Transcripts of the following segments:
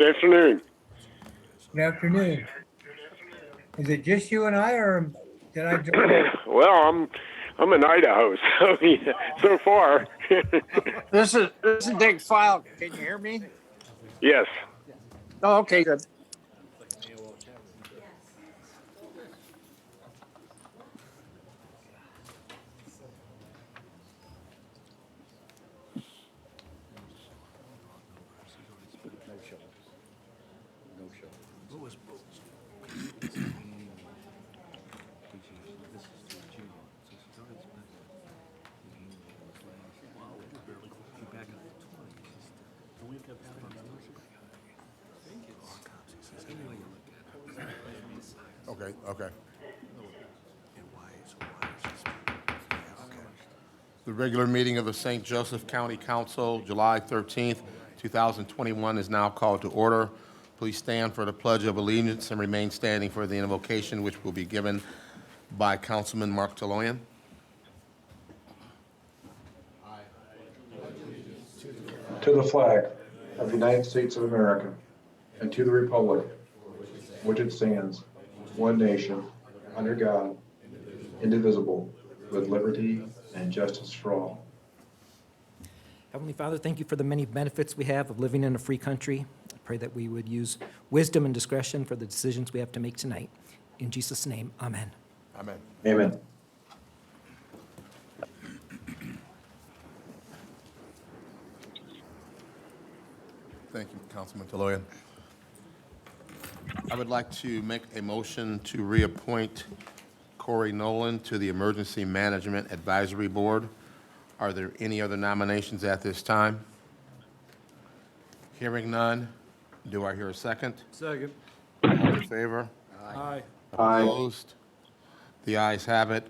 Good afternoon. Good afternoon. Is it just you and I, or did I join? Well, I'm in Idaho, so yeah, so far. This is Dick File. Can you hear me? Yes. Oh, okay, good. Okay. The regular meeting of the St. Joseph County Council, July 13th, 2021 is now called to order. Please stand for the Pledge of Allegiance and remain standing for the invocation, which will be given by Councilman Mark Taloyan. To the flag of the United States of America and to the republic which it stands, one nation, under God, indivisible, with liberty and justice for all. Heavenly Father, thank you for the many benefits we have of living in a free country. I pray that we would use wisdom and discretion for the decisions we have to make tonight. In Jesus' name, amen. Amen. Amen. Thank you, Councilman Taloyan. I would like to make a motion to reappoint Corey Nolan to the Emergency Management Advisory Board. Are there any other nominations at this time? Hearing none, do I hear a second? Second. All in favor? Aye. Aye. Opposed? The ayes have it.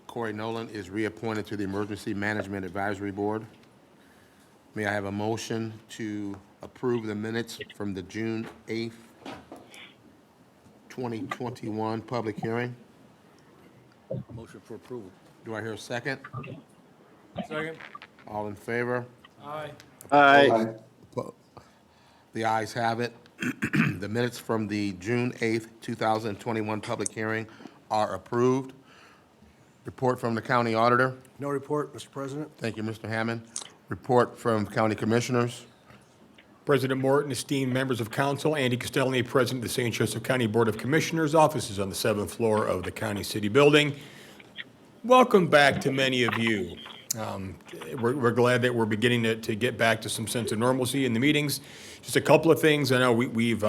Corey Nolan is reappointed to the Emergency Management Advisory Board. May I have a motion to approve the minutes from the June 8th, 2021 public hearing? Motion for approval. Do I hear a second? Second. All in favor? Aye. Aye. The ayes have it. The minutes from the June 8th, 2021 public hearing are approved. Report from the county auditor. No report, Mr. President. Thank you, Mr. Hammond. Report from county commissioners. President Morton, esteemed members of council, Andy Castellani, President of the St. Joseph County Board of Commissioners, offices on the 7th floor of the County City Building. Welcome back to many of you. We're glad that we're beginning to get back to some sense of normalcy in the meetings. Just a couple of things. I know we've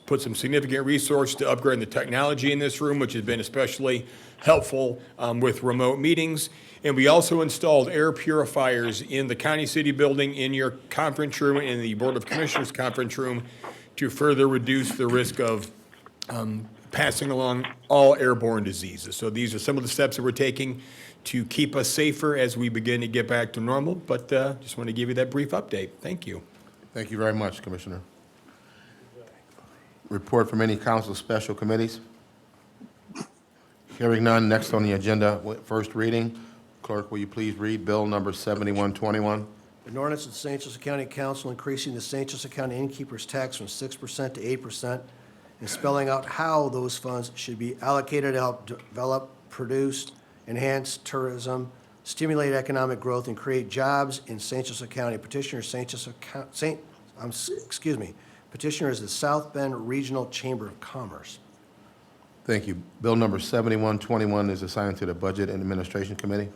put some significant resource to upgrade the technology in this room, which has been especially helpful with remote meetings. And we also installed air purifiers in the County City Building, in your conference room, in the Board of Commissioners conference room, to further reduce the risk of passing along all airborne diseases. So these are some of the steps that we're taking to keep us safer as we begin to get back to normal. But just want to give you that brief update. Thank you. Thank you very much, Commissioner. Report from any council special committees. Hearing none, next on the agenda, first reading. Clerk, will you please read Bill number 7121? An ordinance of the St. Joseph County Council increasing the St. Joseph County innkeeper's tax from 6% to 8% and spelling out how those funds should be allocated to help develop, produce, enhance tourism, stimulate economic growth, and create jobs in St. Joseph County. Petitioner Petitioner is the South Bend Regional Chamber of Commerce. Thank you. Bill number 7121 is assigned to the Budget and Administration Committee.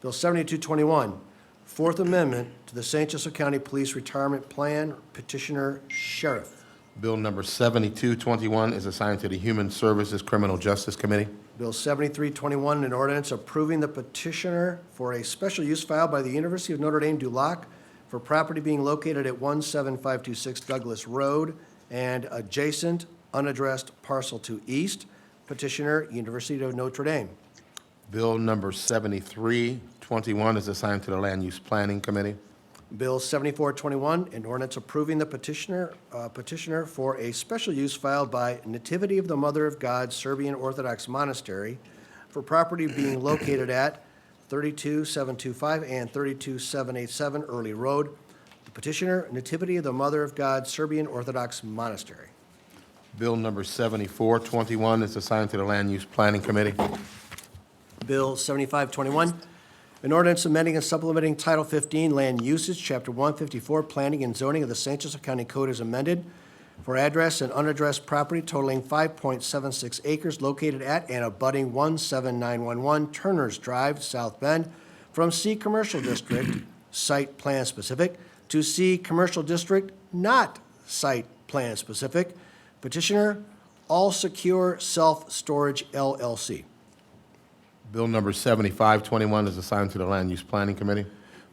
Bill 7221, Fourth Amendment to the St. Joseph County Police Retirement Plan. Petitioner Sheriff. Bill number 7221 is assigned to the Human Services Criminal Justice Committee. Bill 7321, an ordinance approving the petitioner for a special use filed by the University of Notre Dame du Lac for property being located at 17526 Douglas Road and adjacent unaddressed parcel to east. Petitioner, University of Notre Dame. Bill number 7321 is assigned to the Land Use Planning Committee. Bill 7421, an ordinance approving the petitioner for a special use filed by Nativity of the Mother of God Serbian Orthodox Monastery for property being located at 32725 and 32787 Early Road. The Petitioner, Nativity of the Mother of God Serbian Orthodox Monastery. Bill number 7421 is assigned to the Land Use Planning Committee. Bill 7521, an ordinance amending and supplementing Title 15 Land Usage, Chapter 154, Planning and Zoning of the St. Joseph County Code as amended for address and unaddressed property totaling 5.76 acres located at and abutting 17911 Turner's Drive, South Bend, from C Commercial District, Site Plan Specific, to C Commercial District, not Site Plan Specific. Petitioner, All Secure Self-Storage LLC. Bill number 7521 is assigned to the Land Use Planning Committee.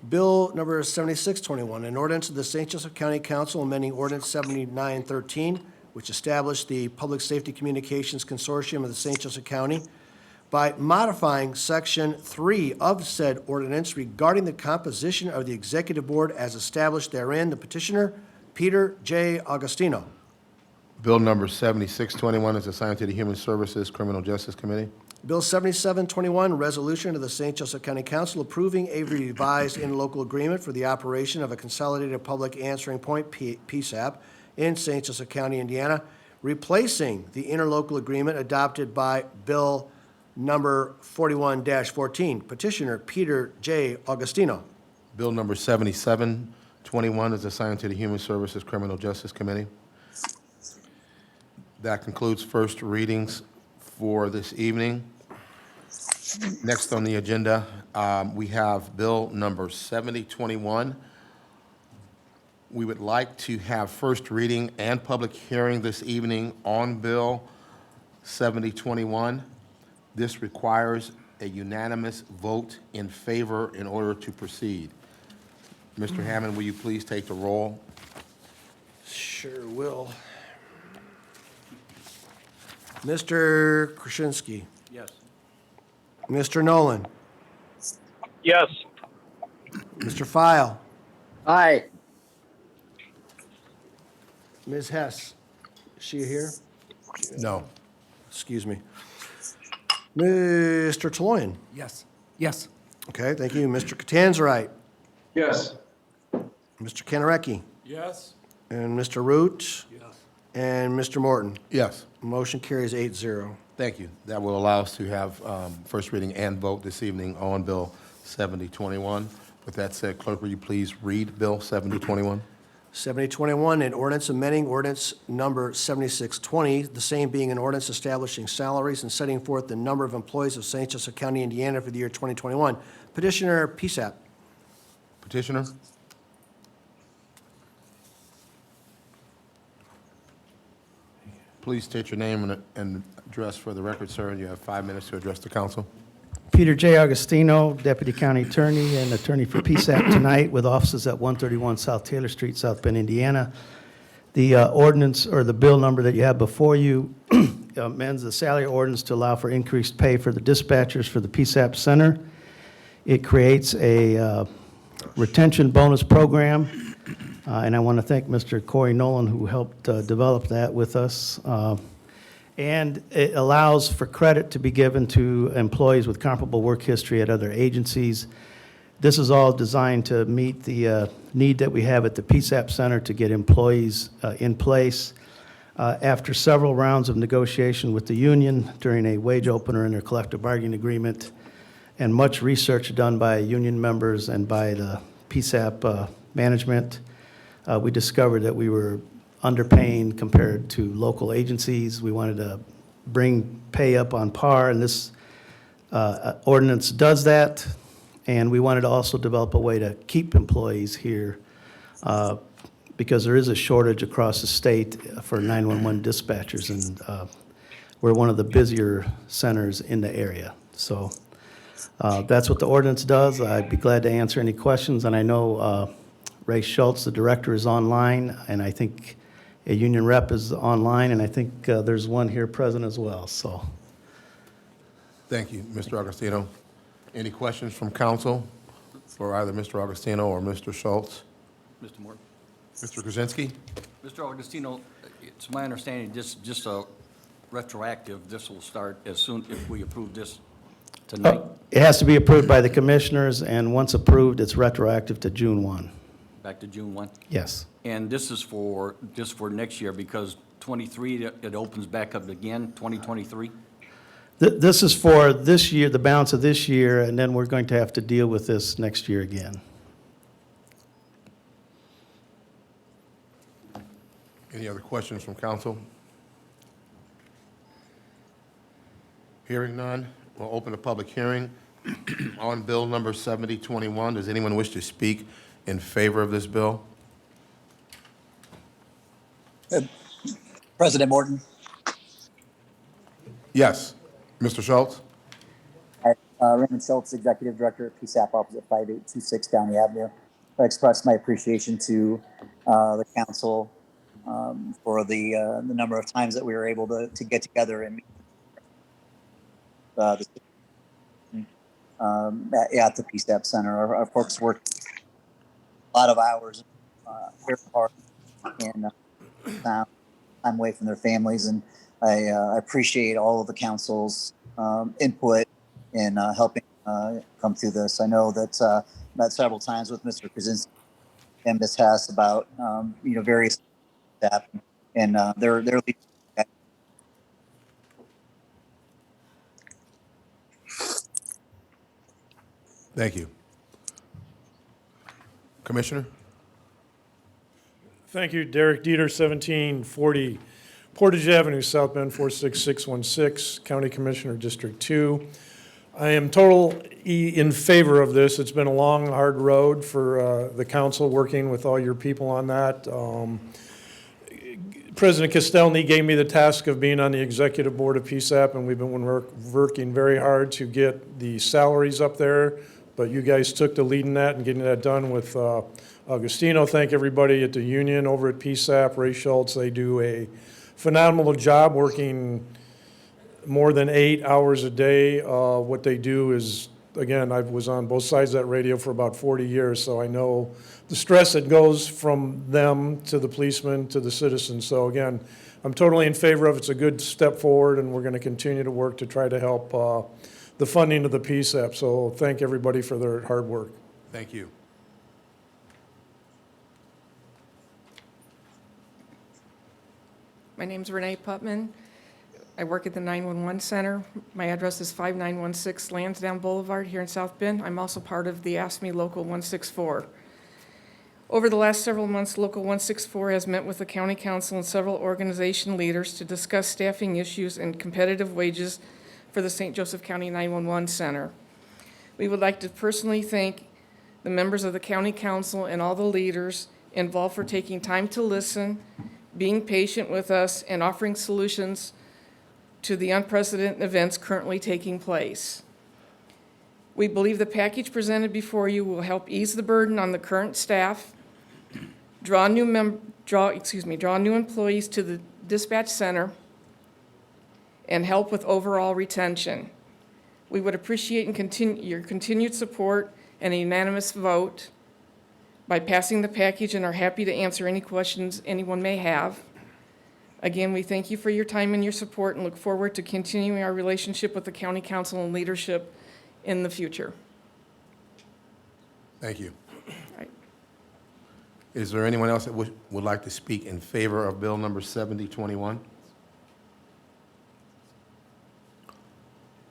Bill number 7621, an ordinance of the St. Joseph County Council amending ordinance 7913, which established the Public Safety Communications Consortium of the St. Joseph County by modifying Section 3 of said ordinance regarding the composition of the Executive Board as established therein. The petitioner, Peter J. Augustino. Bill number 7621 is assigned to the Human Services Criminal Justice Committee. Bill 7721, resolution of the St. Joseph County Council approving a revised interlocal agreement for the operation of a Consolidated Public Answering Point, PSAP, in St. Joseph County, Indiana, replacing the interlocal agreement adopted by Bill number 41-14. Petitioner, Peter J. Augustino. Bill number 7721 is assigned to the Human Services Criminal Justice Committee. That concludes first readings for this evening. Next on the agenda, we have Bill number 7021. We would like to have first reading and public hearing this evening on Bill 7021. This requires a unanimous vote in favor in order to proceed. Mr. Hammond, will you please take the roll? Sure will. Mr. Krasinski. Yes. Mr. Nolan. Yes. Mr. File. Aye. Ms. Hess. Is she here? No. Excuse me. Mr. Toloyan. Yes. Yes. Okay, thank you. Mr. Catanzarite. Yes. Mr. Kennerecki. Yes. And Mr. Root. Yes. And Mr. Morton. Yes. Motion carries 8-0. Thank you. That will allow us to have first reading and vote this evening on Bill 7021. With that said, clerk, will you please read Bill 7021? 7021, an ordinance amending ordinance number 7620, the same being an ordinance establishing salaries and setting forth the number of employees of St. Joseph County, Indiana for the year 2021. Petitioner, PSAP. Petitioner? Please state your name and address for the record, sir, and you have 5 minutes to address the council. Peter J. Augustino, Deputy County Attorney and Attorney for PSAP tonight, with offices at 131 South Taylor Street, South Bend, Indiana. The ordinance, or the bill number that you have before you, amends the salary ordinance to allow for increased pay for the dispatchers for the PSAP Center. It creates a retention bonus program, and I want to thank Mr. Corey Nolan, who helped develop that with us. And it allows for credit to be given to employees with comparable work history at other agencies. This is all designed to meet the need that we have at the PSAP Center to get employees in place. After several rounds of negotiation with the union during a wage opener in their collective bargaining agreement, and much research done by union members and by the PSAP management, we discovered that we were underpaying compared to local agencies. We wanted to bring pay up on par, and this ordinance does that. And we wanted to also develop a way to keep employees here because there is a shortage across the state for 911 dispatchers, and we're one of the busier centers in the area. So that's what the ordinance does. I'd be glad to answer any questions, and I know Ray Schultz, the director, is online, and I think a union rep is online, and I think there's one here present as well, so. Thank you, Mr. Augustino. Any questions from council for either Mr. Augustino or Mr. Schultz? Mr. Moore. Mr. Krasinski? Mr. Augustino, it's my understanding this just a retroactive, this will start as soon if we approve this tonight. It has to be approved by the commissioners, and once approved, it's retroactive to June 1. back to June 1. Yes. And this is for, just for next year, because 23, it opens back up again, 2023? This is for this year, the balance of this year, and then we're going to have to deal with this next year again. Any other questions from council? Hearing none, we'll open a public hearing on bill number 7021. Does anyone wish to speak in favor of this bill? President Morton. Yes. Mr. Schultz? Raymond Schultz, Executive Director at PSAP Office at 5826 Downey Avenue. I express my appreciation to the council for the number of times that we were able to get together and meet at the PSAP Center. Our folks worked a lot of hours, very hard, and time away from their families, and I appreciate all of the council's input in helping come through this. I know that met several times with Mr. Krasinski and Ms. Hess about various staff and their leadership. Thank you. Commissioner? Thank you, Derek Dieter, 1740 Portage Avenue, South Bend, 46616, County Commissioner, District 2. I am totally in favor of this. It's been a long, hard road for the council, working with all your people on that. President Castelny gave me the task of being on the executive board of PSAP, and we've been working very hard to get the salaries up there, but you guys took the lead in that and getting that done with Augustino. Thank everybody at the union over at PSAP, Ray Schultz. They do a phenomenal job working more than 8 hours a day. What they do is, again, I was on both sides of that radio for about 40 years, so I know the stress that goes from them to the policemen to the citizens. So again, I'm totally in favor of it. It's a good step forward, and we're going to continue to work to try to help the funding of the PSAP. So thank everybody for their hard work. Thank you. My name's Renee Putman. I work at the 911 Center. My address is 5916 Lansdowne Boulevard here in South Bend. I'm also part of the AFSCME Local 164. Over the last several months, Local 164 has met with the County Council and several organization leaders to discuss staffing issues and competitive wages for the St. Joseph County 911 Center. We would like to personally thank the members of the County Council and all the leaders involved for taking time to listen, being patient with us, and offering solutions to the unprecedented events currently taking place. We believe the package presented before you will help ease the burden on the current staff, draw new employees to the dispatch center, and help with overall retention. We would appreciate your continued support and a unanimous vote by passing the package, and are happy to answer any questions anyone may have. Again, we thank you for your time and your support, and look forward to continuing our relationship with the County Council and leadership in the future. Thank you. Right. Is there anyone else that would like to speak in favor of bill number 7021?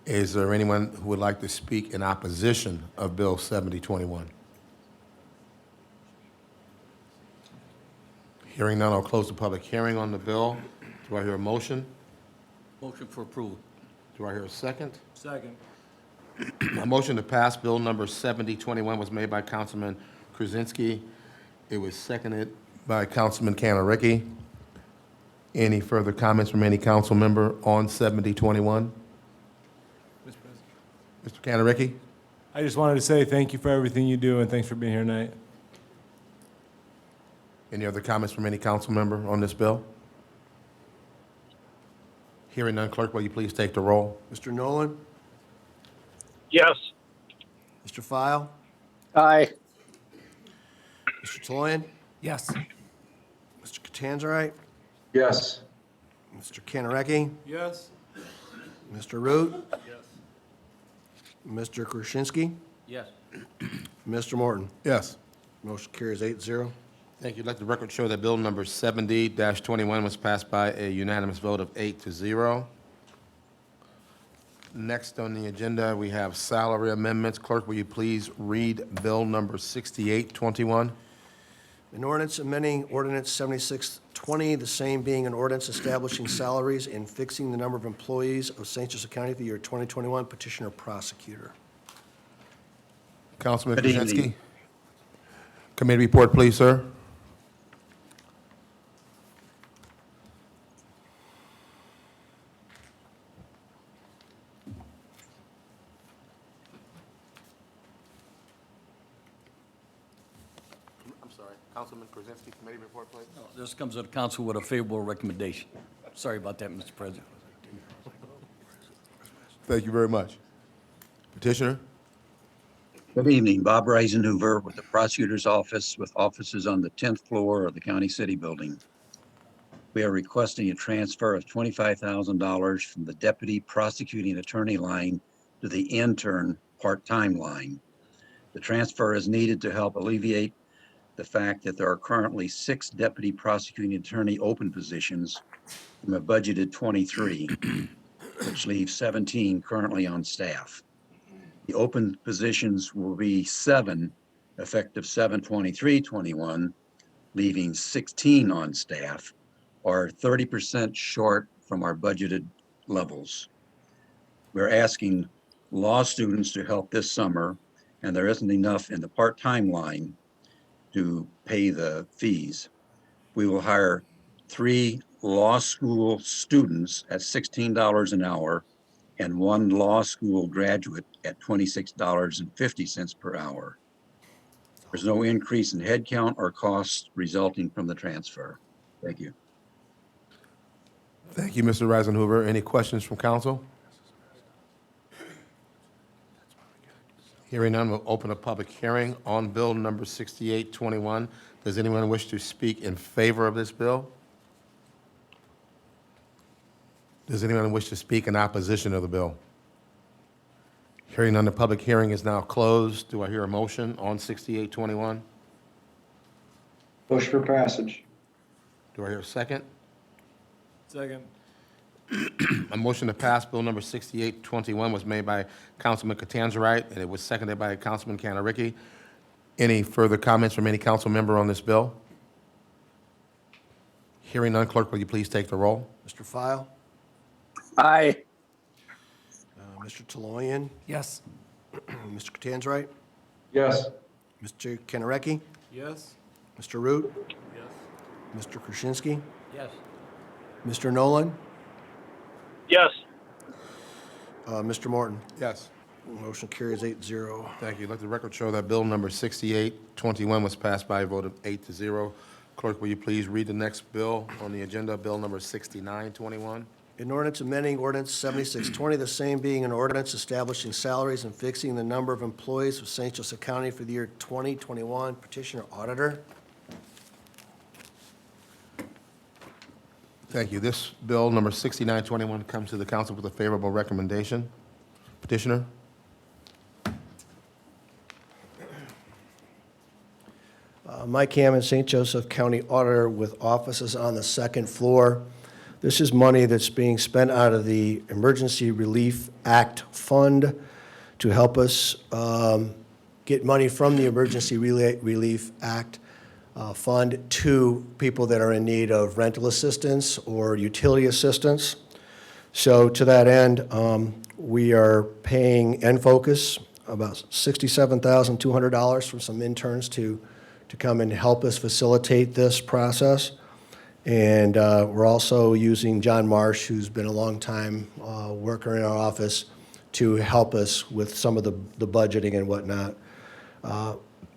Is there anyone who would like to speak in opposition of bill 7021? Hearing none, I'll close the public hearing on the bill. Do I hear a motion? Motion for approval. Do I hear a second? Second. A motion to pass bill number 7021 was made by Councilman Krasinski. It was seconded by Councilman Kanaricki. Any further comments from any council member on 7021? Mr. Kanaricki? I just wanted to say thank you for everything you do, and thanks for being here tonight. Any other comments from any council member on this bill? Hearing none, clerk, will you please take the roll? Mr. Nolan? Yes. Mr. File? Aye. Mr. Toloyan? Yes. Mr. Catanzarite? Yes. Mr. Kanaricki? Yes. Mr. Root? Yes. Mr. Krasinski? Yes. Mr. Morton? Yes. Motion carries 8-0. Thank you. Let the record show that bill number 70-21 was passed by a unanimous vote of 8-0. Next on the agenda, we have salary amendments. Clerk, will you please read bill number 6821? An ordinance amending ordinance 7620, the same being an ordinance establishing salaries and fixing the number of employees of St. Joseph County for the year 2021. Petitioner prosecutor. Councilman Good evening. Krasinski. Committee report, please, sir. I'm sorry. Councilman Krasinski, committee report, please. This comes to the council with a favorable recommendation. Sorry about that, Mr. President. Thank you very much. Petitioner? Good evening, Bob Reisenhuber with the Prosecutor's Office with offices on the 10th floor of the County City Building. We are requesting a transfer of $25,000 from the Deputy Prosecuting Attorney line to the intern part-time line. The transfer is needed to help alleviate the fact that there are currently 6 Deputy Prosecuting Attorney open positions from a budgeted 23, which leaves 17 currently on staff. The open positions will be 7 effective 7/23/21, leaving 16 on staff, or 30% short from our budgeted levels. We're asking law students to help this summer, and there isn't enough in the part-time line to pay the fees. We will hire 3 law school students at $16 an hour and 1 law school graduate at $26.50 per hour. There's no increase in headcount or costs resulting from the transfer. Thank you. Thank you, Mr. Reisenhuber. Any questions from council? Hearing none, we'll open a public hearing on bill number 6821. Does anyone wish to speak in favor of this bill? Does anyone wish to speak in opposition of the bill? Hearing none, the public hearing is now closed. Do I hear a motion on 6821? Push for passage. Do I hear a second? Second. A motion to pass bill number 6821 was made by Councilman Catanzarite, and it was seconded by Councilman Kanaricki. Any further comments from any council member on this bill? Hearing none, clerk, will you please take the roll? Mr. File? Aye. Mr. Taloyan? Yes. Mr. Catanzarite? Yes. Mr. Kanaricki? Yes. Mr. Root? Yes. Mr. Krasinski? Yes. Mr. Nolan? Yes. Mr. Morton? Yes. Motion carries 8-0. Thank you. Let the record show that bill number 6821 was passed by a vote of 8-0. Clerk, will you please read the next bill on the agenda, bill number 6921? An ordinance amending ordinance 7620, the same being an ordinance establishing salaries and fixing the number of employees of St. Joseph County for the year 2021. Petitioner auditor. Thank you. This bill, number 6921, comes to the council with a favorable recommendation. Petitioner? Mike Hammond, St. Joseph County Auditor with offices on the 2nd floor. This is money that's being spent out of the Emergency Relief Act Fund to help us get money from the Emergency Relief Act Fund to people that are in need of rental assistance or utility assistance. So to that end, we are paying Enfocus about $67,200 for some interns to come and help us facilitate this process. And we're also using John Marsh, who's been a long time worker in our office, to help us with some of the budgeting and whatnot.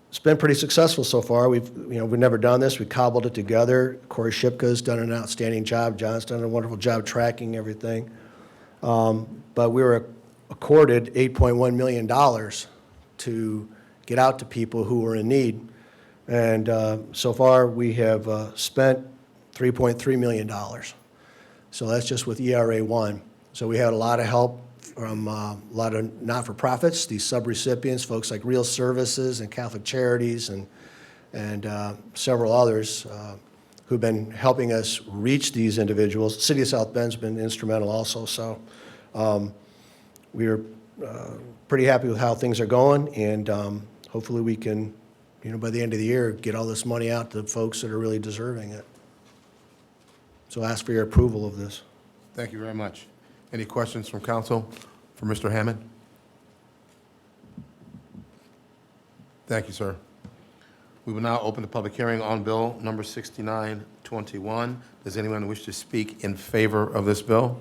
It's been pretty successful so far. We've never done this. We cobbled it together. Corey Shipka's done an outstanding job. John's done a wonderful job tracking everything. But we were accorded $8.1 million to get out to people who were in need. And so far, we have spent $3.3 million. So that's just with ERA 1. So we had a lot of help from a lot of not-for-profits, these sub-recipients, folks like Real Services and Catholic Charities and and several others who've been helping us reach these individuals. City of South Bend's been instrumental also, so we're pretty happy with how things are going, and hopefully we can, by the end of the year, get all this money out to folks that are really deserving it. So I ask for your approval of this. Thank you very much. Any questions from council for Mr. Hammond? Thank you, sir. We will now open the public hearing on Bill number 6921. Does anyone wish to speak in favor of this bill?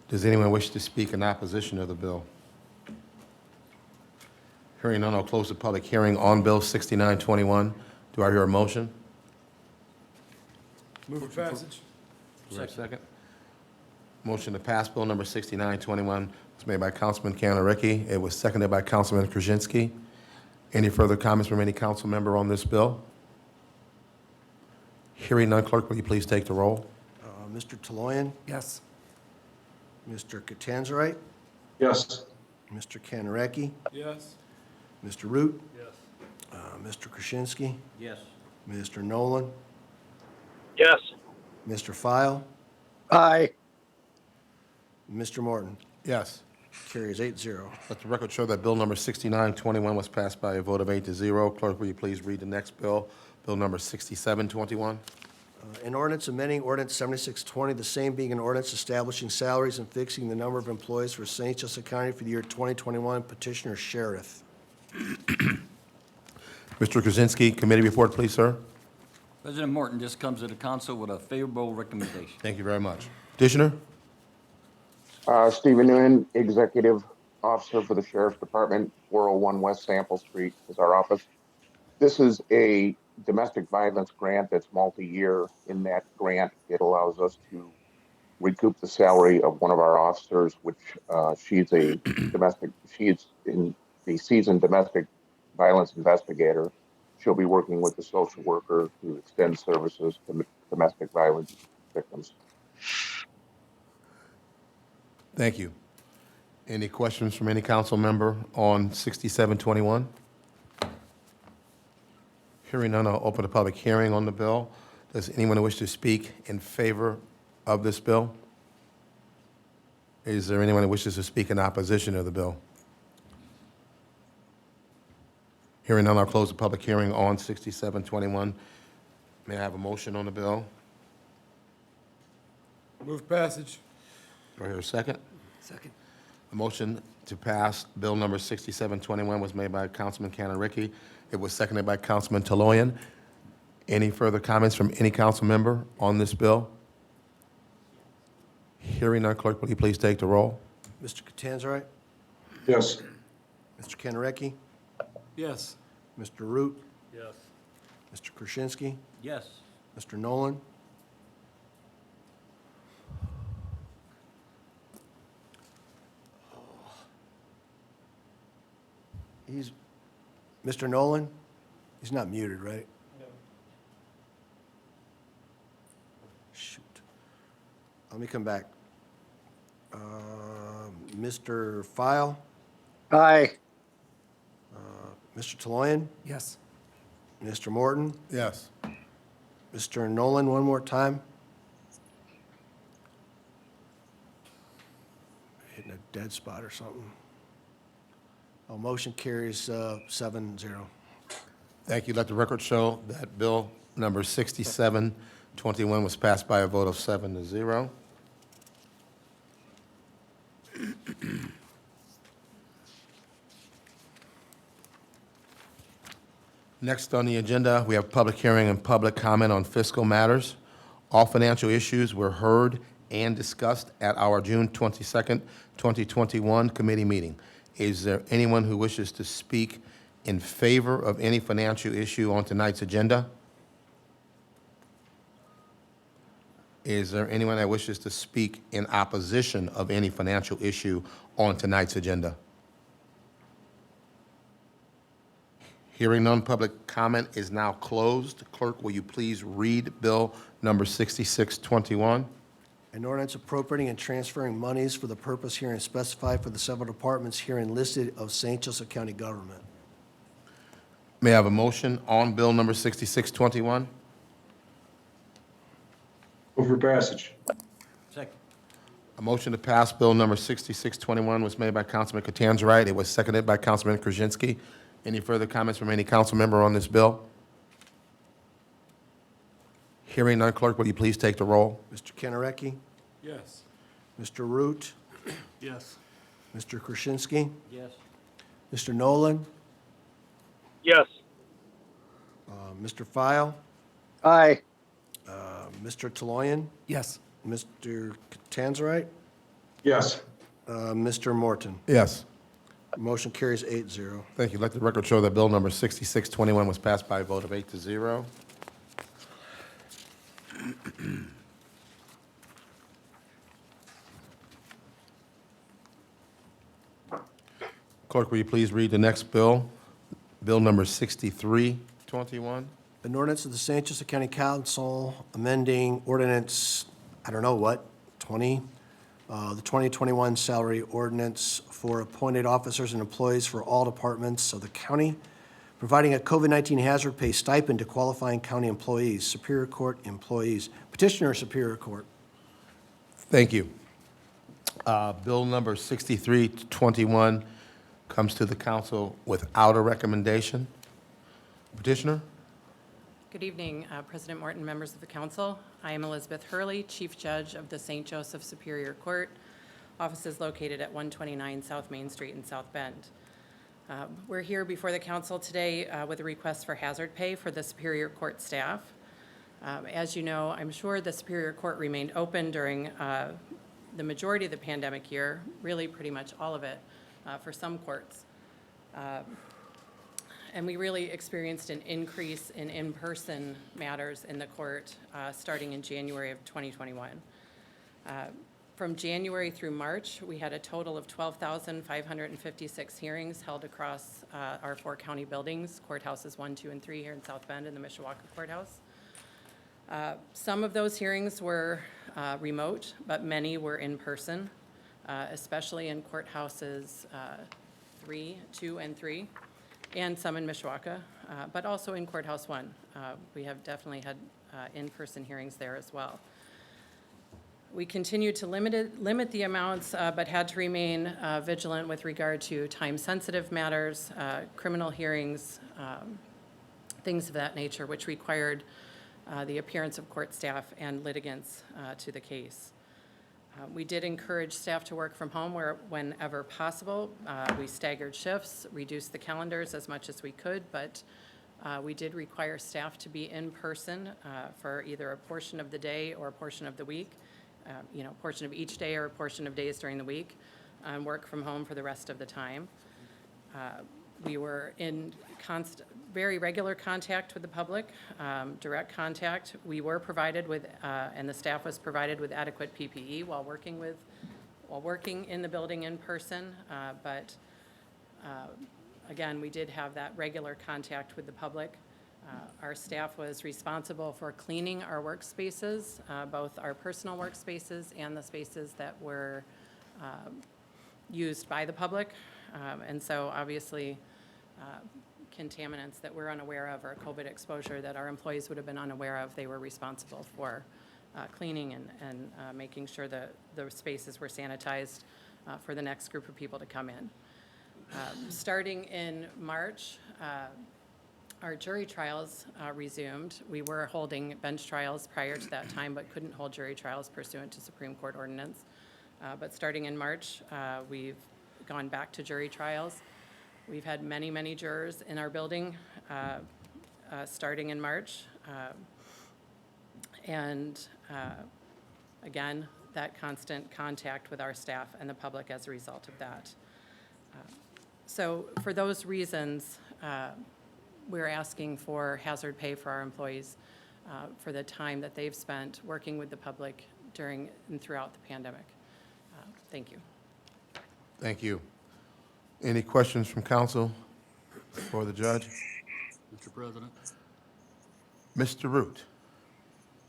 Does anyone wish to speak in opposition of the bill? Hearing none, I'll close the public hearing on Bill 6921. Do I hear a motion? Move for passage. Do I hear a second? Motion to pass Bill number 6921 was made by Councilman Kanaricki. It was seconded by Councilman Krasinski. Any further comments from any council member on this bill? Hearing none, clerk, will you please take the roll? Mr. Taloyan? Yes. Mr. Catanzarite? Yes. Mr. Kanaricki? Yes. Mr. Root? Yes. Mr. Krasinski? Yes. Mr. Nolan? Yes. Mr. File? Aye. Mr. Morton? Yes. Carries 8-0. Let the record show that Bill number 6921 was passed by a vote of 8-0. Clerk, will you please read the next bill, Bill number 6721? An ordinance amending ordinance 7620, the same being an ordinance establishing salaries and fixing the number of employees for St. Joseph County for the year 2021. Petitioner Sheriff. Mr. Krasinski, committee report, please, sir. President Morton, this comes to the council with a favorable recommendation. Thank you very much. Petitioner? Stephen Nguyen, Executive Officer for the Sheriff's Department, 401 West Sample Street is our office. This is a domestic violence grant that's multi-year. In that grant, it allows us to recoup the salary of one of our officers, which she's a seasoned domestic violence investigator. She'll be working with the social worker to extend services to domestic violence victims. Thank you. Any questions from any council member on 6721? Hearing none, I'll open the public hearing on the bill. Does anyone wish to speak in favor of this bill? Is there anyone who wishes to speak in opposition of the bill? Hearing none, I'll close the public hearing on 6721. May I have a motion on the bill? Move passage. Do I hear a second? Second. A motion to pass Bill number 6721 was made by Councilman Kanaricki. It was seconded by Councilman Taloyan. Any further comments from any council member on this bill? Hearing none, clerk, will you please take the roll? Mr. Catanzarite? Yes. Mr. Kanaricki? Yes. Mr. Root? Yes. Mr. Krasinski? Yes. Mr. Nolan? Mr. Nolan? He's not muted, right? No. Shoot. Let me come back. Mr. File? Aye. Mr. Taloyan? Yes. Mr. Morton? Yes. Mr. Nolan, one more time. Hitting a dead spot or something. Oh, motion carries 7-0. Thank you. Let the record show that Bill number 6721 was passed by a vote of 7-0. Next on the agenda, we have public hearing and public comment on fiscal matters. All financial issues were heard and discussed at our June 22nd, 2021 committee meeting. Is there anyone who wishes to speak in favor of any financial issue on tonight's agenda? Is there anyone that wishes to speak in opposition of any financial issue on tonight's agenda? Hearing none, public comment is now closed. Clerk, will you please read Bill number 6621? An ordinance appropriating and transferring monies for the purpose herein specified for the several departments herein listed of St. Joseph County government. May I have a motion on Bill number 6621? Move for passage. Second. A motion to pass Bill number 6621 was made by Councilman Catanzarite. It was seconded by Councilman Krasinski. Any further comments from any council member on this bill? Hearing none, clerk, will you please take the roll? Mr. Kennerecki? Yes. Mr. Root? Yes. Mr. Krasinski? Yes. Mr. Nolan? Yes. Mr. File? Aye. Mr. Taloyan? Yes. Mr. Tanzarite? Yes. Mr. Morton? Yes. Motion carries 8-0. Thank you. Let the record show that Bill number 6621 was passed by a vote of 8-0. Clerk, will you please read the next bill? Bill number 6321. An ordinance of the St. Joseph County Council amending ordinance, I don't know what, 20? The 2021 salary ordinance for appointed officers and employees for all departments of the county, providing a COVID-19 hazard pay stipend to qualifying county employees, Superior Court employees. Petitioner, Superior Court. Thank you. Bill number 6321 comes to the council without a recommendation. Petitioner? Good evening, President Morton, members of the council. I am Elizabeth Hurley, Chief Judge of the St. Joseph Superior Court. Office is located at 129 South Main Street in South Bend. We're here before the council today with a request for hazard pay for the Superior Court staff. As you know, I'm sure the Superior Court remained open during the majority of the pandemic year, really pretty much all of it, for some courts. And we really experienced an increase in in-person matters in the court starting in January of 2021. From January through March, we had a total of 12,556 hearings held across our 4 county buildings, courthouses 1, 2, and 3 here in South Bend and the Mishawaka Courthouse. Some of those hearings were remote, but many were in person, especially in courthouses 3, 2, and 3. And some in Mishawaka, but also in Courthouse 1. We have definitely had in-person hearings there as well. We continued to limit the amounts, but had to remain vigilant with regard to time-sensitive matters, criminal hearings, things of that nature, which required the appearance of court staff and litigants to the case. We did encourage staff to work from home whenever possible. We staggered shifts, reduced the calendars as much as we could, but we did require staff to be in person for either a portion of the day or a portion of the week, a portion of each day or a portion of days during the week, and work from home for the rest of the time. We were in very regular contact with the public, direct contact. We were provided with, and the staff was provided with adequate PPE while working in the building in person. But again, we did have that regular contact with the public. Our staff was responsible for cleaning our workspaces, both our personal workspaces and the spaces that were used by the public. And so obviously, contaminants that we're unaware of or COVID exposure that our employees would have been unaware of, they were responsible for cleaning and making sure that the spaces were sanitized for the next group of people to come in. Starting in March, our jury trials resumed. We were holding bench trials prior to that time, but couldn't hold jury trials pursuant to Supreme Court ordinance. But starting in March, we've gone back to jury trials. We've had many, many jurors in our building starting in March. Again, that constant contact with our staff and the public as a result of that. So for those reasons, we're asking for hazard pay for our employees for the time that they've spent working with the public during and throughout the pandemic. Thank you. Thank you. Any questions from council for the judge? Mr. President, Mr. Root.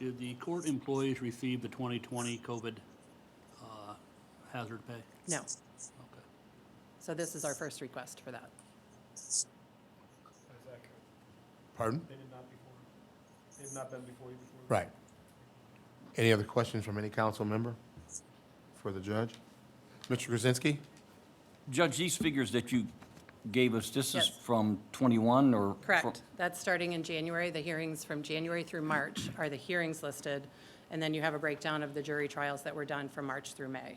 did the court employees receive the 2020 COVID hazard pay? No. Okay. So this is our first request for that. Pardon? They did not before. They've not been before you before. Right. Any other questions from any council member for the judge? Mr. Krasinski? Judge, these figures that you gave us, this is Yes. from 21 or? Correct. That's starting in January. The hearings from January through March are the hearings listed, and then you have a breakdown of the jury trials that were done from March through May.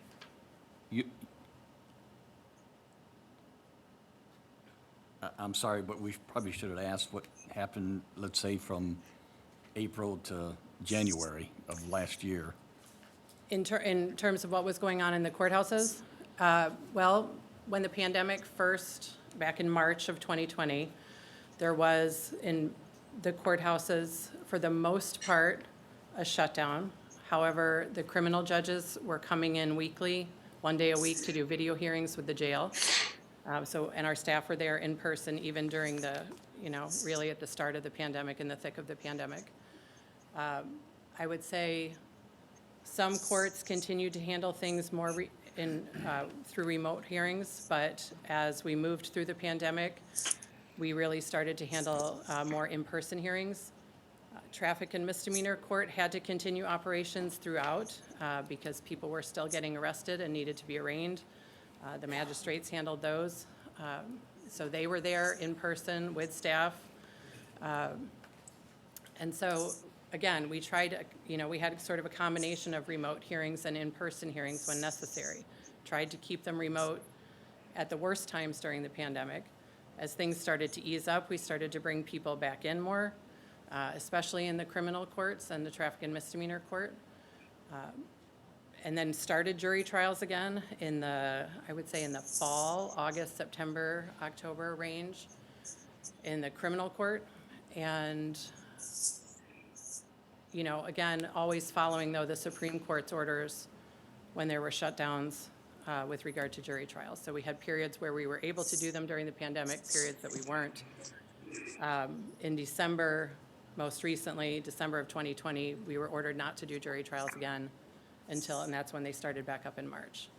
I'm sorry, but we probably should have asked what happened, let's say, from April to January of last year. In terms of what was going on in the courthouses, well, when the pandemic first, back in March of 2020, there was in the courthouses, for the most part, a shutdown. However, the criminal judges were coming in weekly, 1 day a week, to do video hearings with the jail. And our staff were there in person even during the, really at the start of the pandemic, in the thick of the pandemic. I would say some courts continued to handle things more through remote hearings, but as we moved through the pandemic, we really started to handle more in-person hearings. Traffic and misdemeanor court had to continue operations throughout because people were still getting arrested and needed to be arraigned. The magistrates handled those. So they were there in person with staff. And so, again, we tried, we had sort of a combination of remote hearings and in-person hearings when necessary. Tried to keep them remote at the worst times during the pandemic. As things started to ease up, we started to bring people back in more, especially in the criminal courts and the traffic and misdemeanor court. And then started jury trials again in I would say in the fall, August, September, October range in the criminal court. And, again, always following, though, the Supreme Court's orders when there were shutdowns with regard to jury trials. So we had periods where we were able to do them during the pandemic, periods that we weren't. In December, most recently, December of 2020, we were ordered not to do jury trials again and that's when they started back up in March.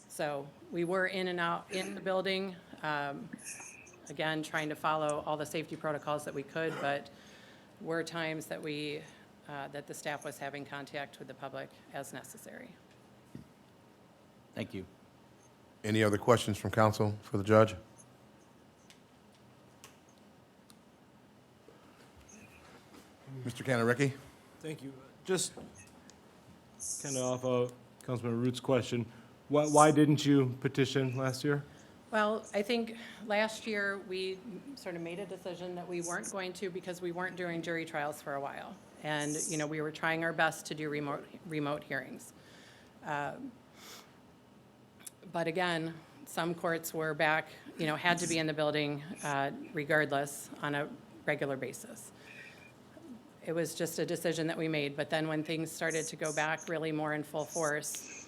So we were in and out in the building, again, trying to follow all the safety protocols that we could, but were times that that the staff was having contact with the public as necessary. Thank you. Any other questions from council for the judge? Mr. Canaricki? Thank you. Just kind of off of Councilman Root's question, why didn't you petition last year? Well, I think last year we sort of made a decision that we weren't going to because we weren't doing jury trials for a while. And, we were trying our best to do remote hearings. But again, some courts were back, had to be in the building regardless on a regular basis. It was just a decision that we made. But then when things started to go back really more in full force,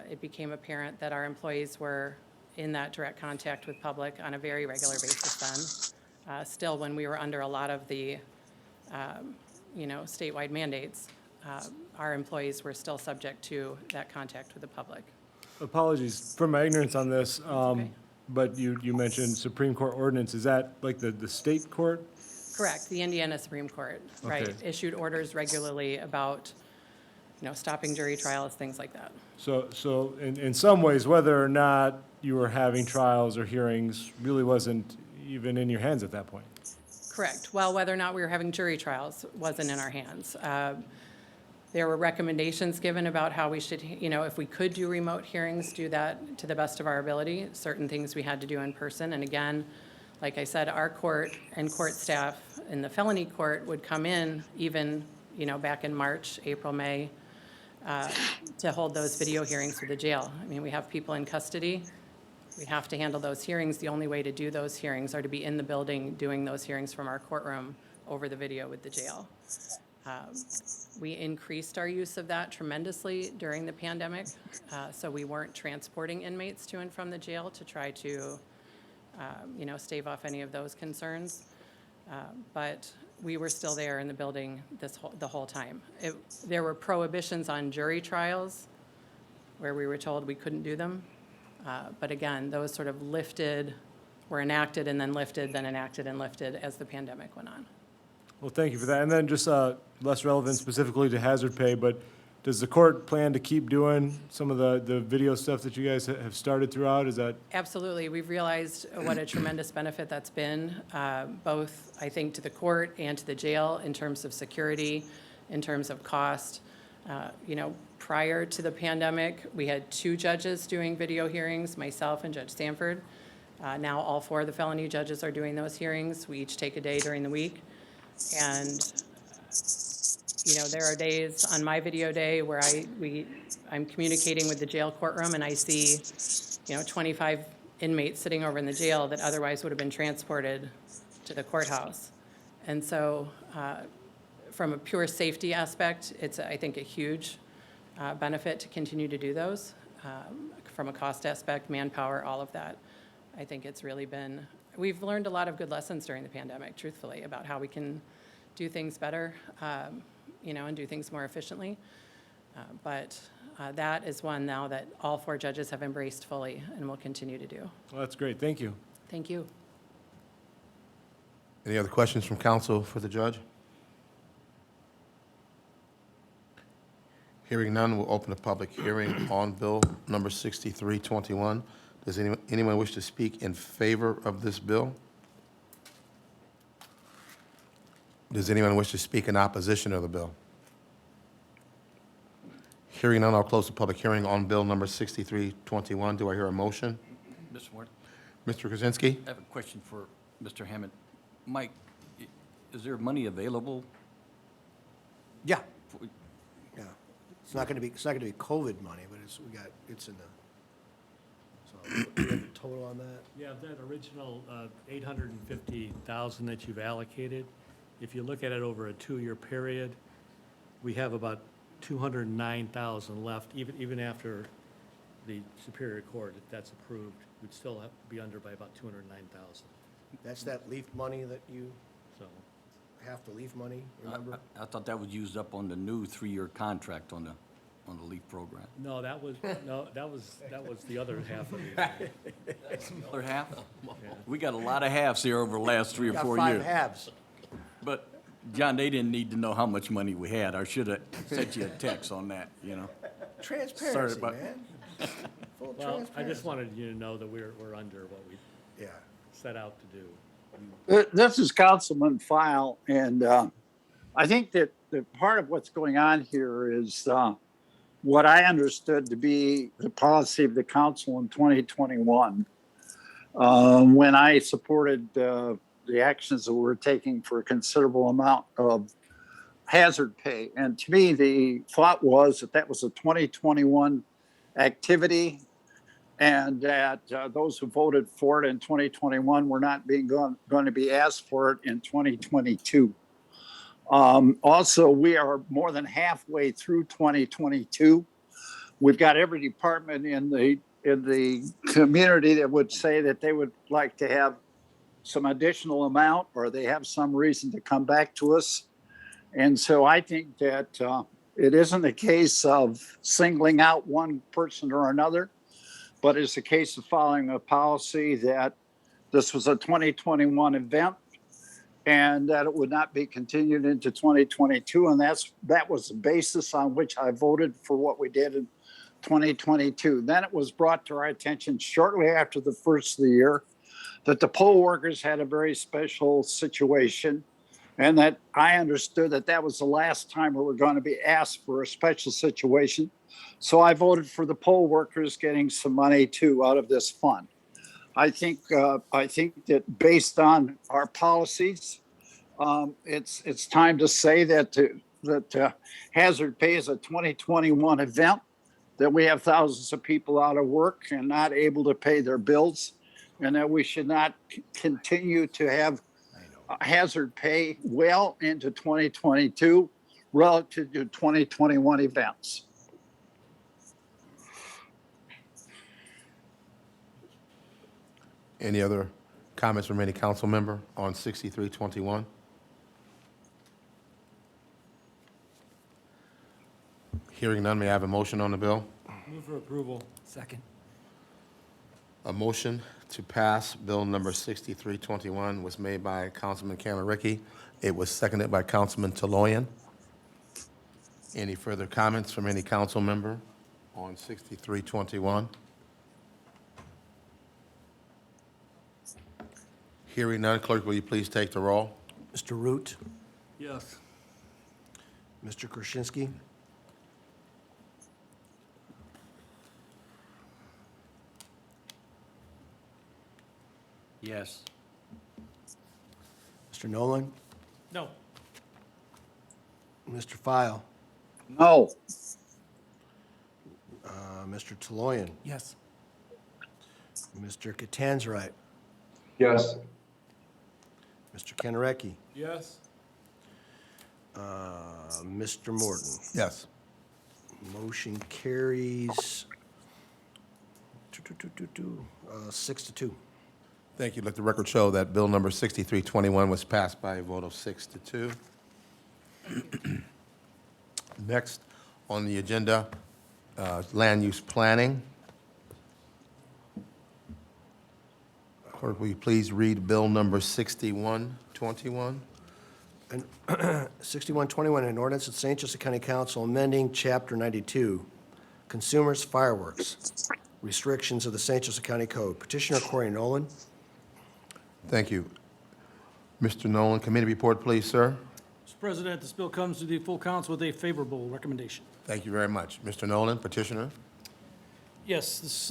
it became apparent that our employees were in that direct contact with public on a very regular basis then. Still, when we were under a lot of the, statewide mandates, our employees were still subject to that contact with the public. Apologies for my ignorance on this, but you mentioned Supreme Court ordinance. Is that like the state court? Correct, the Indiana Supreme Court, right, Okay. issued orders regularly about, stopping jury trials, things like that. So in some ways, whether or not you were having trials or hearings really wasn't even in your hands at that point. Correct. Well, whether or not we were having jury trials wasn't in our hands. There were recommendations given about how we should, if we could do remote hearings, do that to the best of our ability. Certain things we had to do in person. And again, like I said, our court and court staff in the felony court would come in even, back in March, April, May, to hold those video hearings with the jail. I mean, we have people in custody. We have to handle those hearings. The only way to do those hearings are to be in the building doing those hearings from our courtroom over the video with the jail. We increased our use of that tremendously during the pandemic, so we weren't transporting inmates to and from the jail to try to, stave off any of those concerns. But we were still there in the building the whole time. There were prohibitions on jury trials where we were told we couldn't do them. But again, those sort of lifted were enacted and then lifted, then enacted and lifted as the pandemic went on. Well, thank you for that. And then just less relevant specifically to hazard pay, but does the court plan to keep doing some of the video stuff that you guys have started throughout? Is that? Absolutely. We've realized what a tremendous benefit that's been, both, I think, to the court and to the jail in terms of security, in terms of cost. You know, prior to the pandemic, we had 2 judges doing video hearings, myself and Judge Sanford. Now all 4 of the felony judges are doing those hearings. We each take a day during the week. And you know, there are days on my video day where I'm communicating with the jail courtroom and I see, you know, 25 inmates sitting over in the jail that otherwise would have been transported to the courthouse. And so from a pure safety aspect, it's, I think, a huge benefit to continue to do those. From a cost aspect, manpower, all of that. I think it's really been, we've learned a lot of good lessons during the pandemic, truthfully, about how we can do things better. You know, and do things more efficiently. But that is one now that all 4 judges have embraced fully and will continue to do. Well, that's great. Thank you. Thank you. Any other questions from council for the judge? Hearing none, we'll open a public hearing on bill number 6321. Does anyone wish to speak in favor of this bill? Does anyone wish to speak in opposition of the bill? Hearing none, I'll close the public hearing on bill number 6321. Do I hear a motion? Mr. Ward, Mr. Krasinski? I have a question for Mr. Hammond. Mike, is there money available? Yeah. Yeah. It's not gonna be COVID money, but it's in the, so, do you have the total on that? Yeah, that original 850,000 that you've allocated, if you look at it over a 2-year period, we have about 209,000 left, even after the Superior Court, if that's approved, we'd still have to be under by about 209,000. That's that LEAF money that you, So, half the LEAF money, remember? I thought that was used up on the new 3-year contract on the LEAF program. no, that was the other half of it. Other half? We got a lot of halves here over the last 3 or 4 Got years. 5 halves. But, John, they didn't need to know how much money we had. I should have sent you a text on that, you know? Transparency, about- man. Full Well, I transparency. just wanted you to know that we're under what we Yeah. set out to do. This is Councilman File, and I think that the part of what's going on here is what I understood to be the policy of the council in 2021. When I supported the actions that we're taking for a considerable amount of hazard pay. And to me, the thought was that was a 2021 activity and that those who voted for it in 2021 were not going to be asked for it in 2022. Also, we are more than halfway through 2022. We've got every department in the community that would say that they would like to have some additional amount, or they have some reason to come back to us. And so I think that it isn't a case of singling out one person or another, but it's a case of following a policy that this was a 2021 event and that it would not be continued into 2022. And that was the basis on which I voted for what we did in 2022. Then it was brought to our attention shortly after the first of the year that the poll workers had a very special situation, and that I understood that was the last time we were going to be asked for a special situation. So I voted for the poll workers getting some money too out of this fund. I think that based on our policies, it's time to say that hazard pay is a 2021 event, that we have thousands of people out of work and not able to pay their bills, and that we should not continue to have hazard pay well into 2022 relative to 2021 events. Any other comments from any council member on 6321? Hearing none, may I have a motion on the bill? Move for approval. Second. A motion to pass Bill number 6321 was made by Councilman Kanaricki. It was seconded by Councilman Taloyan. Any further comments from any council member on 6321? Hearing none, clerk, will you please take the roll? Mr. Root, Yes. Mr. Krasinski, Yes. Mr. Nolan, No. Mr. File, No. Mr. Taloyan, Yes. Mr. Catanzarite, Yes. Mr. Kennerecki, Yes. Mr. Morton. Yes. Motion carries 6-2. Thank you. Let the record show that Bill number 6321 was passed by a vote of 6-2. Next on the agenda, land use planning. Clerk, will you please read Bill number 6121? And 6121, an ordinance of St. Joseph County Council amending Chapter 92, Consumers Fireworks, Restrictions of the St. Joseph County Code. Petitioner Corey Nolan. Thank you. Mr. Nolan, committee report, please, sir. Mr. President, this bill comes to the full council with a favorable recommendation. Thank you very much. Mr. Nolan, petitioner. Yes, this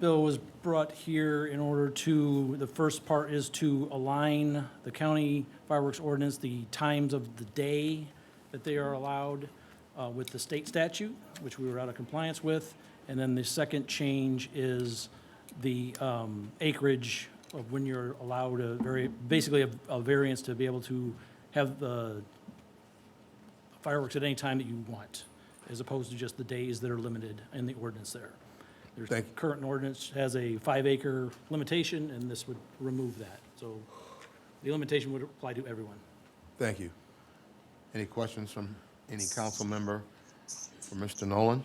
bill was brought here in order to, the first part is to align the county fireworks ordinance, the times of the day that they are allowed with the state statute, which we were out of compliance with. And then the second change is the acreage of when you're allowed basically a variance to be able to have the fireworks at any time that you want, as opposed to just the days that are limited in the ordinance there. There's current ordinance has a 5-acre limitation, and this would remove that. So the limitation would apply to everyone. Thank you. Any questions from any council member for Mr. Nolan?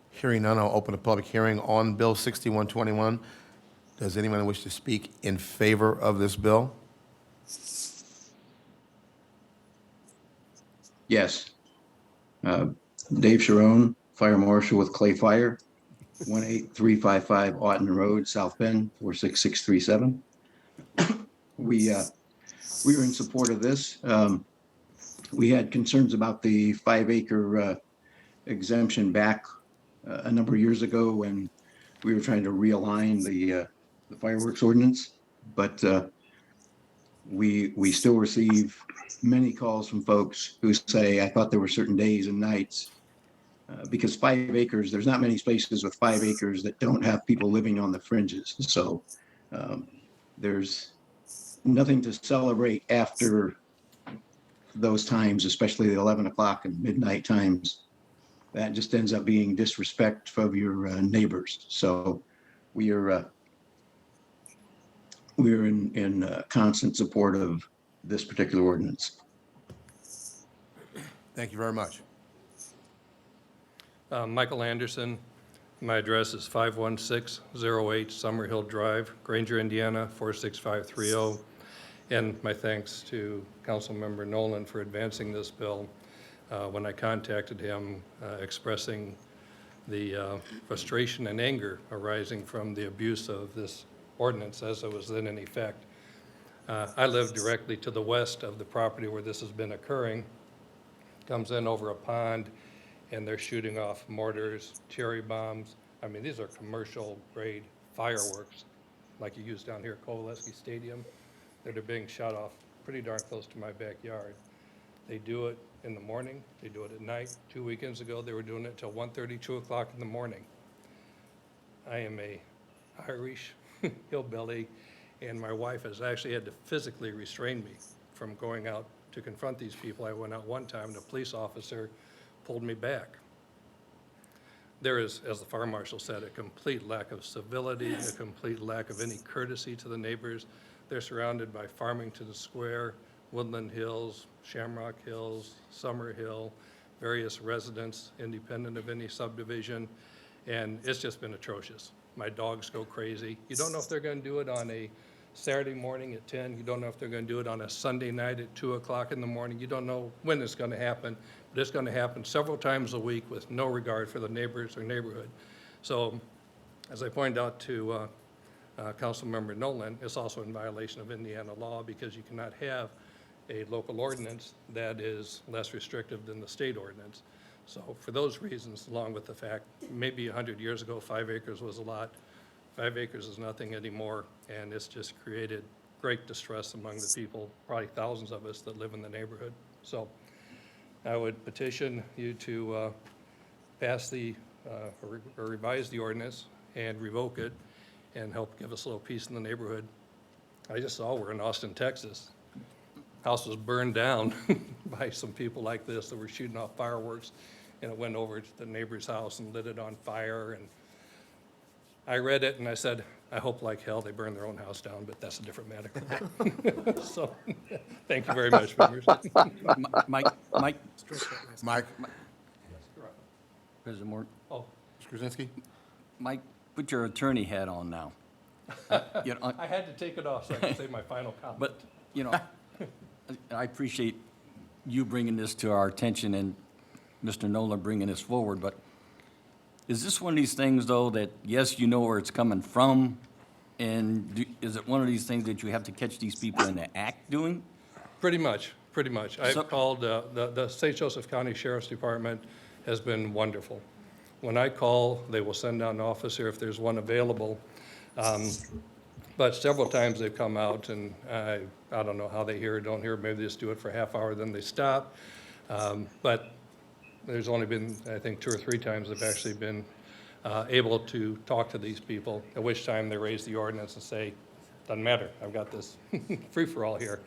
Hearing none, I'll open a public hearing on Bill 6121. Does anyone wish to speak in favor of this bill? Yes. Dave Sharon, Fire Marshal with Clay Fire, 18355 Auten Road, South Bend, 46637. We were in support of this. We had concerns about the 5-acre exemption back a number of years ago when we were trying to realign the fireworks ordinance, but we still receive many calls from folks who say, I thought there were certain days and nights, because 5 acres, there's not many spaces with 5 acres that don't have people living on the fringes. So there's nothing to celebrate after those times, especially the 11 o'clock and midnight times. That just ends up being disrespect of your neighbors. So we are in constant support of this particular ordinance. Thank you very much. Michael Anderson. My address is 51608 Summerhill Drive, Granger, Indiana, 46530. And my thanks to Councilmember Nolan for advancing this bill. When I contacted him expressing the frustration and anger arising from the abuse of this ordinance as it was then in effect. I live directly to the west of the property where this has been occurring. Comes in over a pond, and they're shooting off mortars, cherry bombs. I mean, these are commercial-grade fireworks, like you use down here at Kowaleski Stadium, that are being shot off pretty darn close to my backyard. They do it in the morning, they do it at night. 2 weekends ago, they were doing it till 1:30, 2 o'clock in the morning. I am a Irish hillbilly, and my wife has actually had to physically restrain me from going out to confront these people. I went out one time, and a police officer pulled me back. There is, as the fire marshal said, a complete lack of civility, a complete lack of any courtesy to the neighbors. They're surrounded by Farmington Square, Woodland Hills, Shamrock Hills, Summer Hill, various residents independent of any subdivision, and it's just been atrocious. My dogs go crazy. You don't know if they're going to do it on a Saturday morning at 10. You don't know if they're going to do it on a Sunday night at 2 o'clock in the morning. You don't know when it's going to happen, but it's going to happen several times a week with no regard for the neighbors or neighborhood. So, as I pointed out to Councilmember Nolan, it's also in violation of Indiana law because you cannot have a local ordinance that is less restrictive than the state ordinance. So for those reasons, along with the fact maybe 100 years ago, 5 acres was a lot. 5 acres is nothing anymore, and it's just created great distress among the people, probably thousands of us that live in the neighborhood. So I would petition you to pass the, or revise the ordinance and revoke it and help give us a little peace in the neighborhood. I just saw we're in Austin, Texas. House was burned down by some people like this that were shooting off fireworks, and it went over to the neighbor's house and lit it on fire. And I read it and I said, I hope like hell they burn their own house down, but that's a different matter. So, thank you very much, members. Mike, Mike? President Moore, Oh, Mr. Krasinski? Mike, put your attorney hat on now. You know, I had to take it off so I could say my final comment. But, you know, I appreciate you bringing this to our attention and Mr. Nolan bringing this forward, but is this one of these things, though, that, yes, you know where it's coming from, and is it one of these things that you have to catch these people in the act doing? Pretty much, pretty much. So- I've called, the St. Joseph County Sheriff's Department has been wonderful. When I call, they will send out an officer if there's one available. But several times they've come out, and I don't know how they hear or don't hear. Maybe they just do it for a half hour, then they stop. But there's only been, I think, 2 or 3 times they've actually been able to talk to these people, at which time they raise the ordinance and say, doesn't matter, I've got this free-for-all here.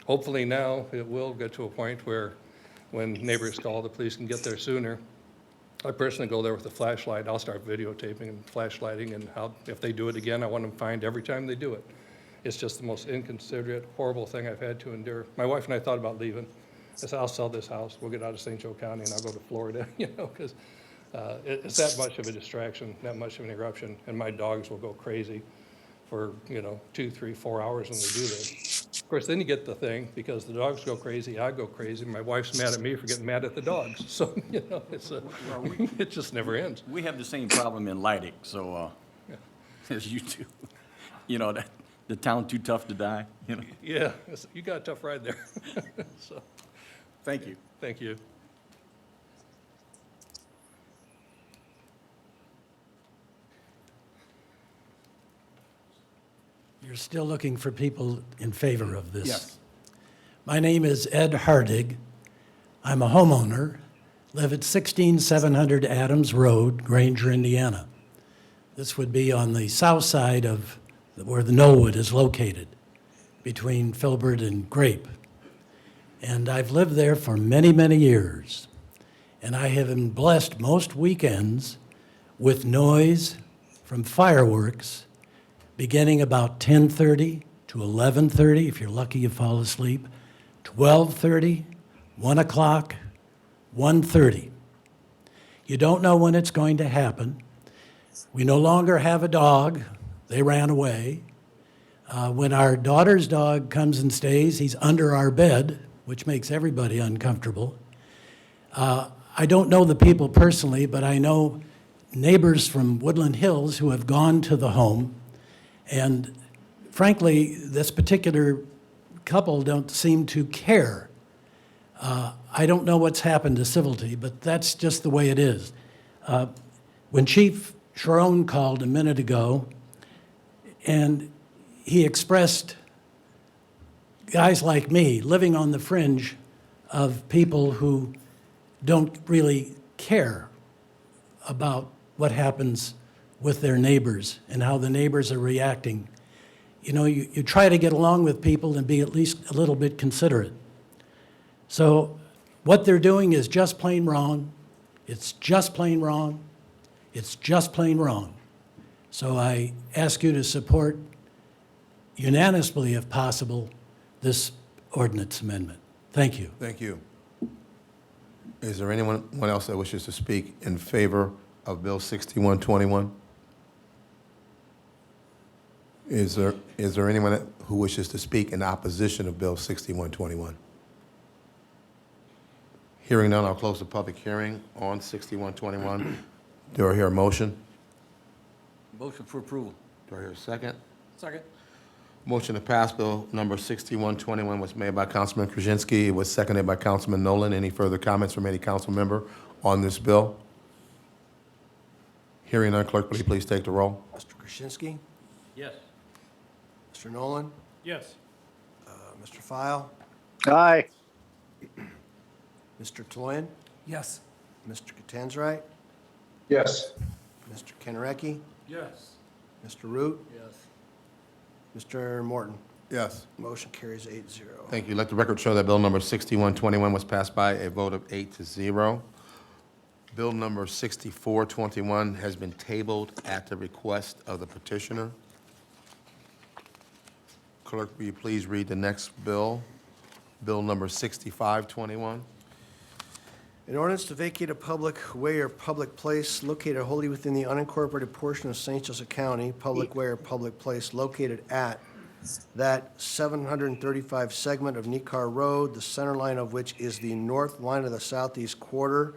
Hopefully now it will get to a point where when neighbors call, the police can get there sooner. I personally go there with a flashlight. I'll start videotaping and flashlighting, and if they do it again, I want them fined every time they do it. It's just the most inconsiderate, horrible thing I've had to endure. My wife and I thought about leaving. I said, I'll sell this house, we'll get out of St. Joe County, and I'll go to Florida, you know, because it's that much of a distraction, that much of an eruption, and my dogs will go crazy for, 2, 3, 4 hours when they do this. Of course, then you get the thing, because the dogs go crazy, I go crazy, my wife's mad at me for getting mad at the dogs. So, it's it just never ends. We have the same problem in Leidig, so, as you do. You know, the town too tough to die, you know? Yeah, you got a tough ride there. So, Thank you. thank you. You're still looking for people in favor of this? Yes. My name is Ed Hardig. I'm a homeowner, live at 16700 Adams Road, Granger, Indiana. This would be on the south side of where the Knollwood is located, between Filbert and Grape. And I've lived there for many, many years. And I have been blessed most weekends with noise from fireworks beginning about 10:30 to 11:30, if you're lucky you fall asleep, 12:30, 1 o'clock, 1:30. You don't know when it's going to happen. We no longer have a dog. They ran away. When our daughter's dog comes and stays, he's under our bed, which makes everybody uncomfortable. I don't know the people personally, but I know neighbors from Woodland Hills who have gone to the home. And frankly, this particular couple don't seem to care. I don't know what's happened to civility, but that's just the way it is. When Chief Sharon called a minute ago, and he expressed guys like me living on the fringe of people who don't really care about what happens with their neighbors and how the neighbors are reacting. You know, you try to get along with people and be at least a little bit considerate. So what they're doing is just plain wrong. It's just plain wrong. It's just plain wrong. So I ask you to support unanimously, if possible, this ordinance amendment. Thank you. Thank you. Is there anyone else that wishes to speak in favor of Bill 6121? Is there anyone who wishes to speak in opposition of Bill 6121? Hearing none, I'll close the public hearing on 6121. Do I hear a motion? Motion for approval. Do I hear a second? Second. Motion to pass Bill number 6121 was made by Councilman Krasinski. It was seconded by Councilman Nolan. Any further comments from any council member on this bill? Hearing none, clerk, will you please take the roll? Mr. Krasinski, Yes. Mr. Nolan, Yes. Mr. File, Aye. Mr. Tloyan, Yes. Mr. Katanzarite, Yes. Mr. Kennerecki, Yes. Mr. Root, Yes. Mr. Morton. Yes. Motion carries 8-0. Thank you. Let the record show that Bill number 6121 was passed by a vote of 8-0. Bill number 6421 has been tabled at the request of the petitioner. Clerk, will you please read the next bill? Bill number 6521. An ordinance to vacate a public way or public place located wholly within the unincorporated portion of St. Joseph County, public way or public place located at that 735 segment of Necar Road, the center line of which is the north line of the southeast quarter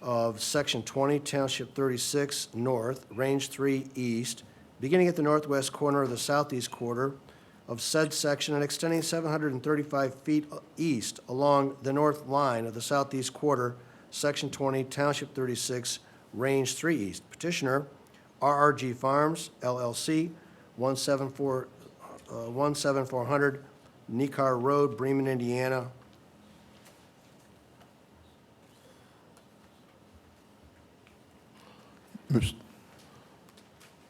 of Section 20, Township 36 North, Range 3 East, beginning at the northwest corner of the southeast quarter of said section and extending 735 feet east along the north line of the southeast quarter, Section 20, Township 36, Range 3 East. Petitioner, RRG Farms, LLC, 17400 Necar Road, Bremen, Indiana.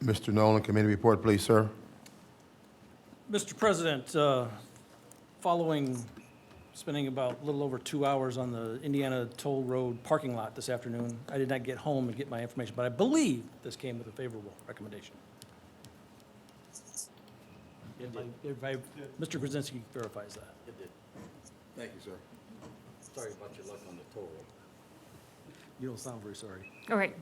Mr. Nolan, committee report, please, sir. Mr. President, following spending about a little over 2 hours on the Indiana Toll Road parking lot this afternoon, I did not get home and get my information, but I believe this came with a favorable recommendation. Mr. Krasinski verifies that. It did. Thank you, sir. Sorry about your luck on the toll road. You don't sound very sorry. All right.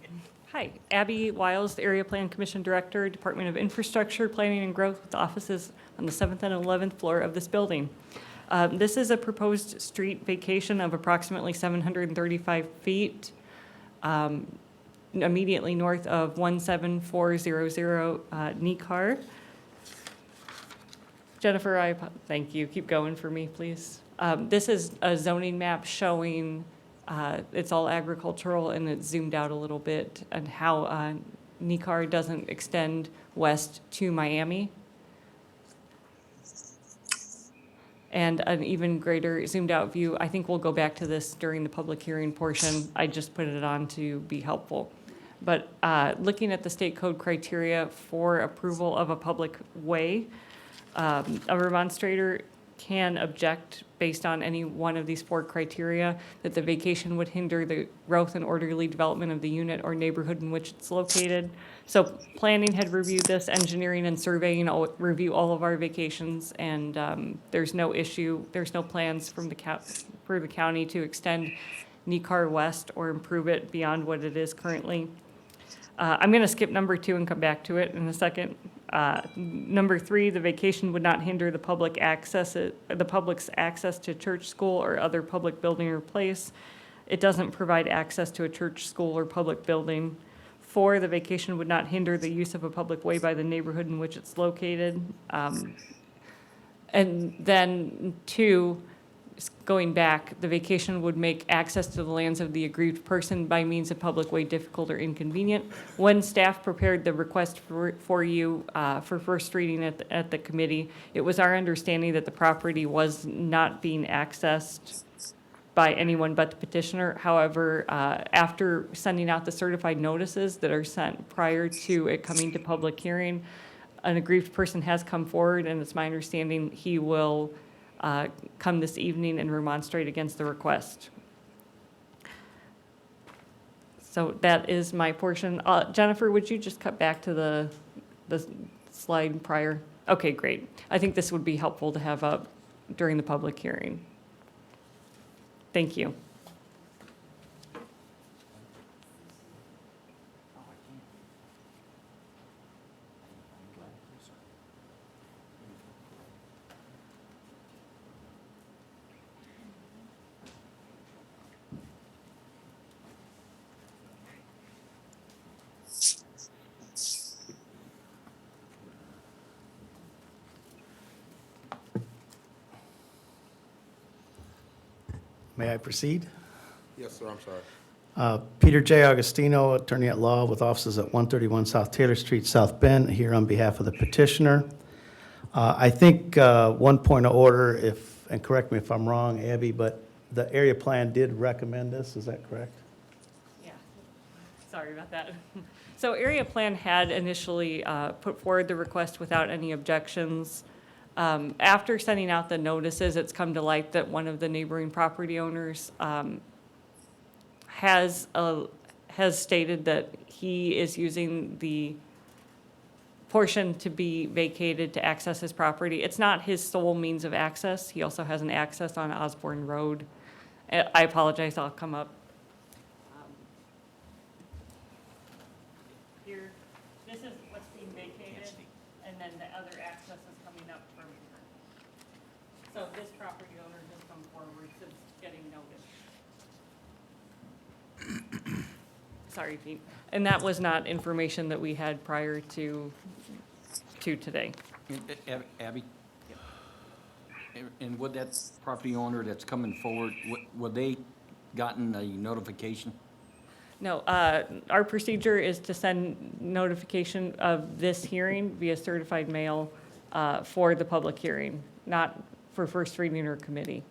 Hi, Abby Wiles, the Area Plan Commission Director, Department of Infrastructure, Planning and Growth, with offices on the 7th and 11th floor of this building. This is a proposed street vacation of approximately 735 feet immediately north of 17400 Necar. Jennifer, thank you. Keep going for me, please. This is a zoning map showing it's all agricultural, and it's zoomed out a little bit, and how Necar doesn't extend west to Miami. And an even greater zoomed out view. I think we'll go back to this during the public hearing portion. I just put it on to be helpful. But looking at the state code criteria for approval of a public way, a remonstrator can object based on any one of these 4 criteria, that the vacation would hinder the growth and orderly development of the unit or neighborhood in which it's located. So planning had reviewed this, engineering and surveying review all of our vacations, and there's no issue, there's no plans from for the county to extend Necar west or improve it beyond what it is currently. I'm going to skip number 2 and come back to it in a second. Number 3, the vacation would not hinder the public's access to church, school, or other public building or place. It doesn't provide access to a church, school, or public building. 4, the vacation would not hinder the use of a public way by the neighborhood in which it's located. And then 2, going back, the vacation would make access to the lands of the aggrieved person by means of public way difficult or inconvenient. When staff prepared the request for you for first reading at the committee, it was our understanding that the property was not being accessed by anyone but the petitioner. However, after sending out the certified notices that are sent prior to it coming to public hearing, an aggrieved person has come forward, and it's my understanding he will come this evening and remonstrate against the request. So that is my portion. Jennifer, would you just cut back to the slide prior? Okay, great. I think this would be helpful to have up during the public hearing. Thank you. May I proceed? Yes, sir, I'm sorry. Peter J. Agostino, attorney at law with offices at 131 South Taylor Street, South Bend, here on behalf of the petitioner. I think one point of order, and correct me if I'm wrong, Abby, but the area plan did recommend this, is that correct? Yeah, sorry about that. So area plan had initially put forward the request without any objections. After sending out the notices, it's come to light that one of the neighboring property owners has stated that he is using the portion to be vacated to access his property. It's not his sole means of access. He also has an access on Osborne Road. I apologize, I'll come up. Here, this is what's being vacated, and then the other access is coming up from here. So this property owner has come forward since getting notice. Sorry, Pete. And that was not information that we had prior to today. Abby? And would that property owner that's coming forward, would they gotten a notification? No, our procedure is to send notification of this hearing via certified mail for the public hearing, not for first reading or committee.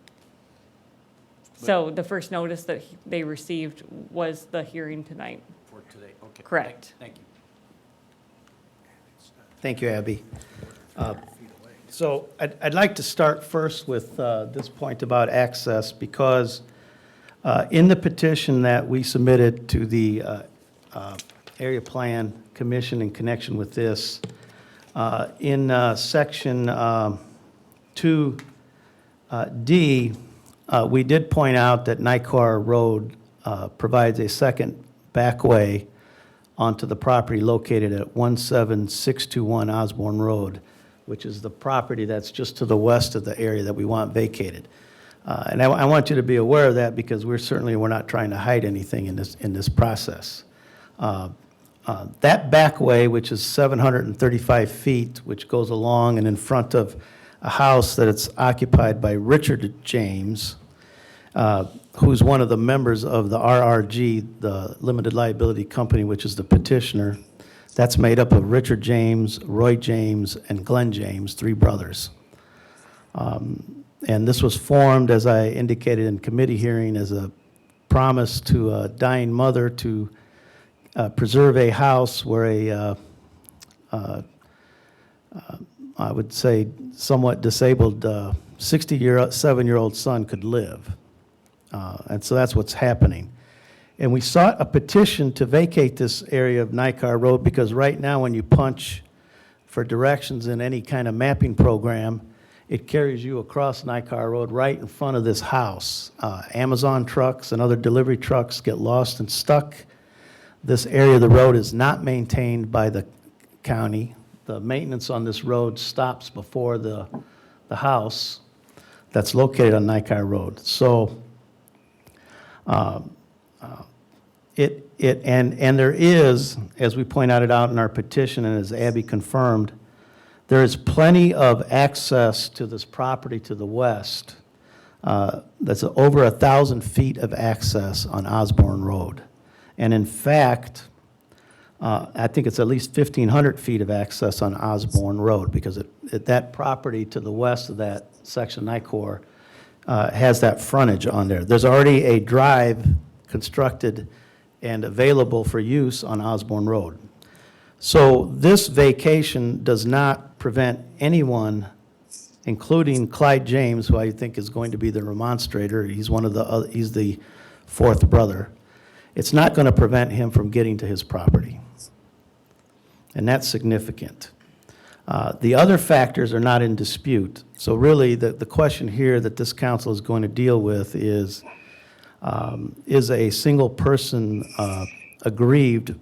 So the first notice that they received was the hearing tonight. For today, okay. Correct. Thank you. Thank you, Abby. So I'd like to start first with this point about access, because in the petition that we submitted to the Area Plan Commission in connection with this, in section 2D, we did point out that Nicar Road provides a second backway onto the property located at 17621 Osborne Road, which is the property that's just to the west of the area that we want vacated. And I want you to be aware of that, because we're not trying to hide anything in this process. That backway, which is 735 feet, which goes along and in front of a house that it's occupied by Richard James, who's one of the members of the RRG, the limited liability company, which is the petitioner. That's made up of Richard James, Roy James, and Glenn James, three brothers. And this was formed, as I indicated in committee hearing, as a promise to a dying mother to preserve a house where I would say, somewhat disabled 67-year-old son could live. And so that's what's happening. And we sought a petition to vacate this area of Nicar Road, because right now when you punch for directions in any kind of mapping program, it carries you across Nicar Road right in front of this house. Amazon trucks and other delivery trucks get lost and stuck. This area of the road is not maintained by the county. The maintenance on this road stops before the house that's located on Nicar Road. So and there is, as we pointed out in our petition and as Abby confirmed, there is plenty of access to this property to the west. That's over 1,000 feet of access on Osborne Road. And in fact, I think it's at least 1,500 feet of access on Osborne Road, because that property to the west of that section of Nicar has that frontage on there. There's already a drive constructed and available for use on Osborne Road. So this vacation does not prevent anyone, including Clyde James, who I think is going to be the remonstrator. He's he's the fourth brother. It's not going to prevent him from getting to his property. And that's significant. The other factors are not in dispute. So really, the question here that this council is going to deal with is a single person aggrieved,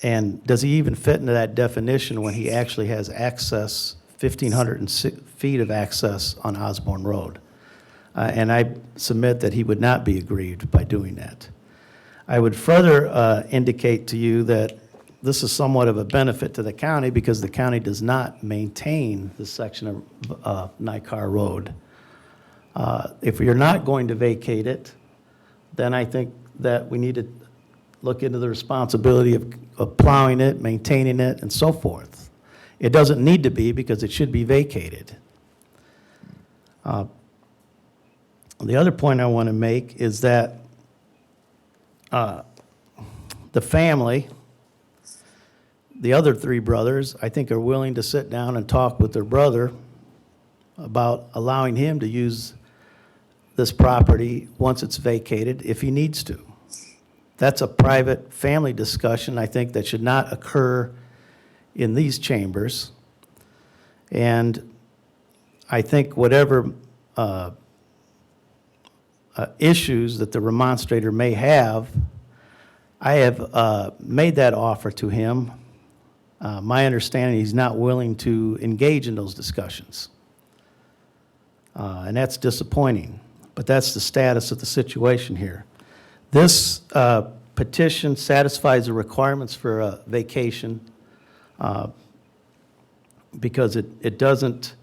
and does he even fit into that definition when he actually has access, 1,500 feet of access on Osborne Road? And I submit that he would not be aggrieved by doing that. I would further indicate to you that this is somewhat of a benefit to the county, because the county does not maintain this section of Nicar Road. If you're not going to vacate it, then I think that we need to look into the responsibility of plowing it, maintaining it, and so forth. It doesn't need to be because it should be vacated. The other point I want to make is that the family, the other three brothers, I think are willing to sit down and talk with their brother about allowing him to use this property once it's vacated if he needs to. That's a private family discussion, I think, that should not occur in these chambers. And I think whatever issues that the remonstrator may have, I have made that offer to him. My understanding, he's not willing to engage in those discussions. And that's disappointing, but that's the status of the situation here. This petition satisfies the requirements for a vacation because it doesn't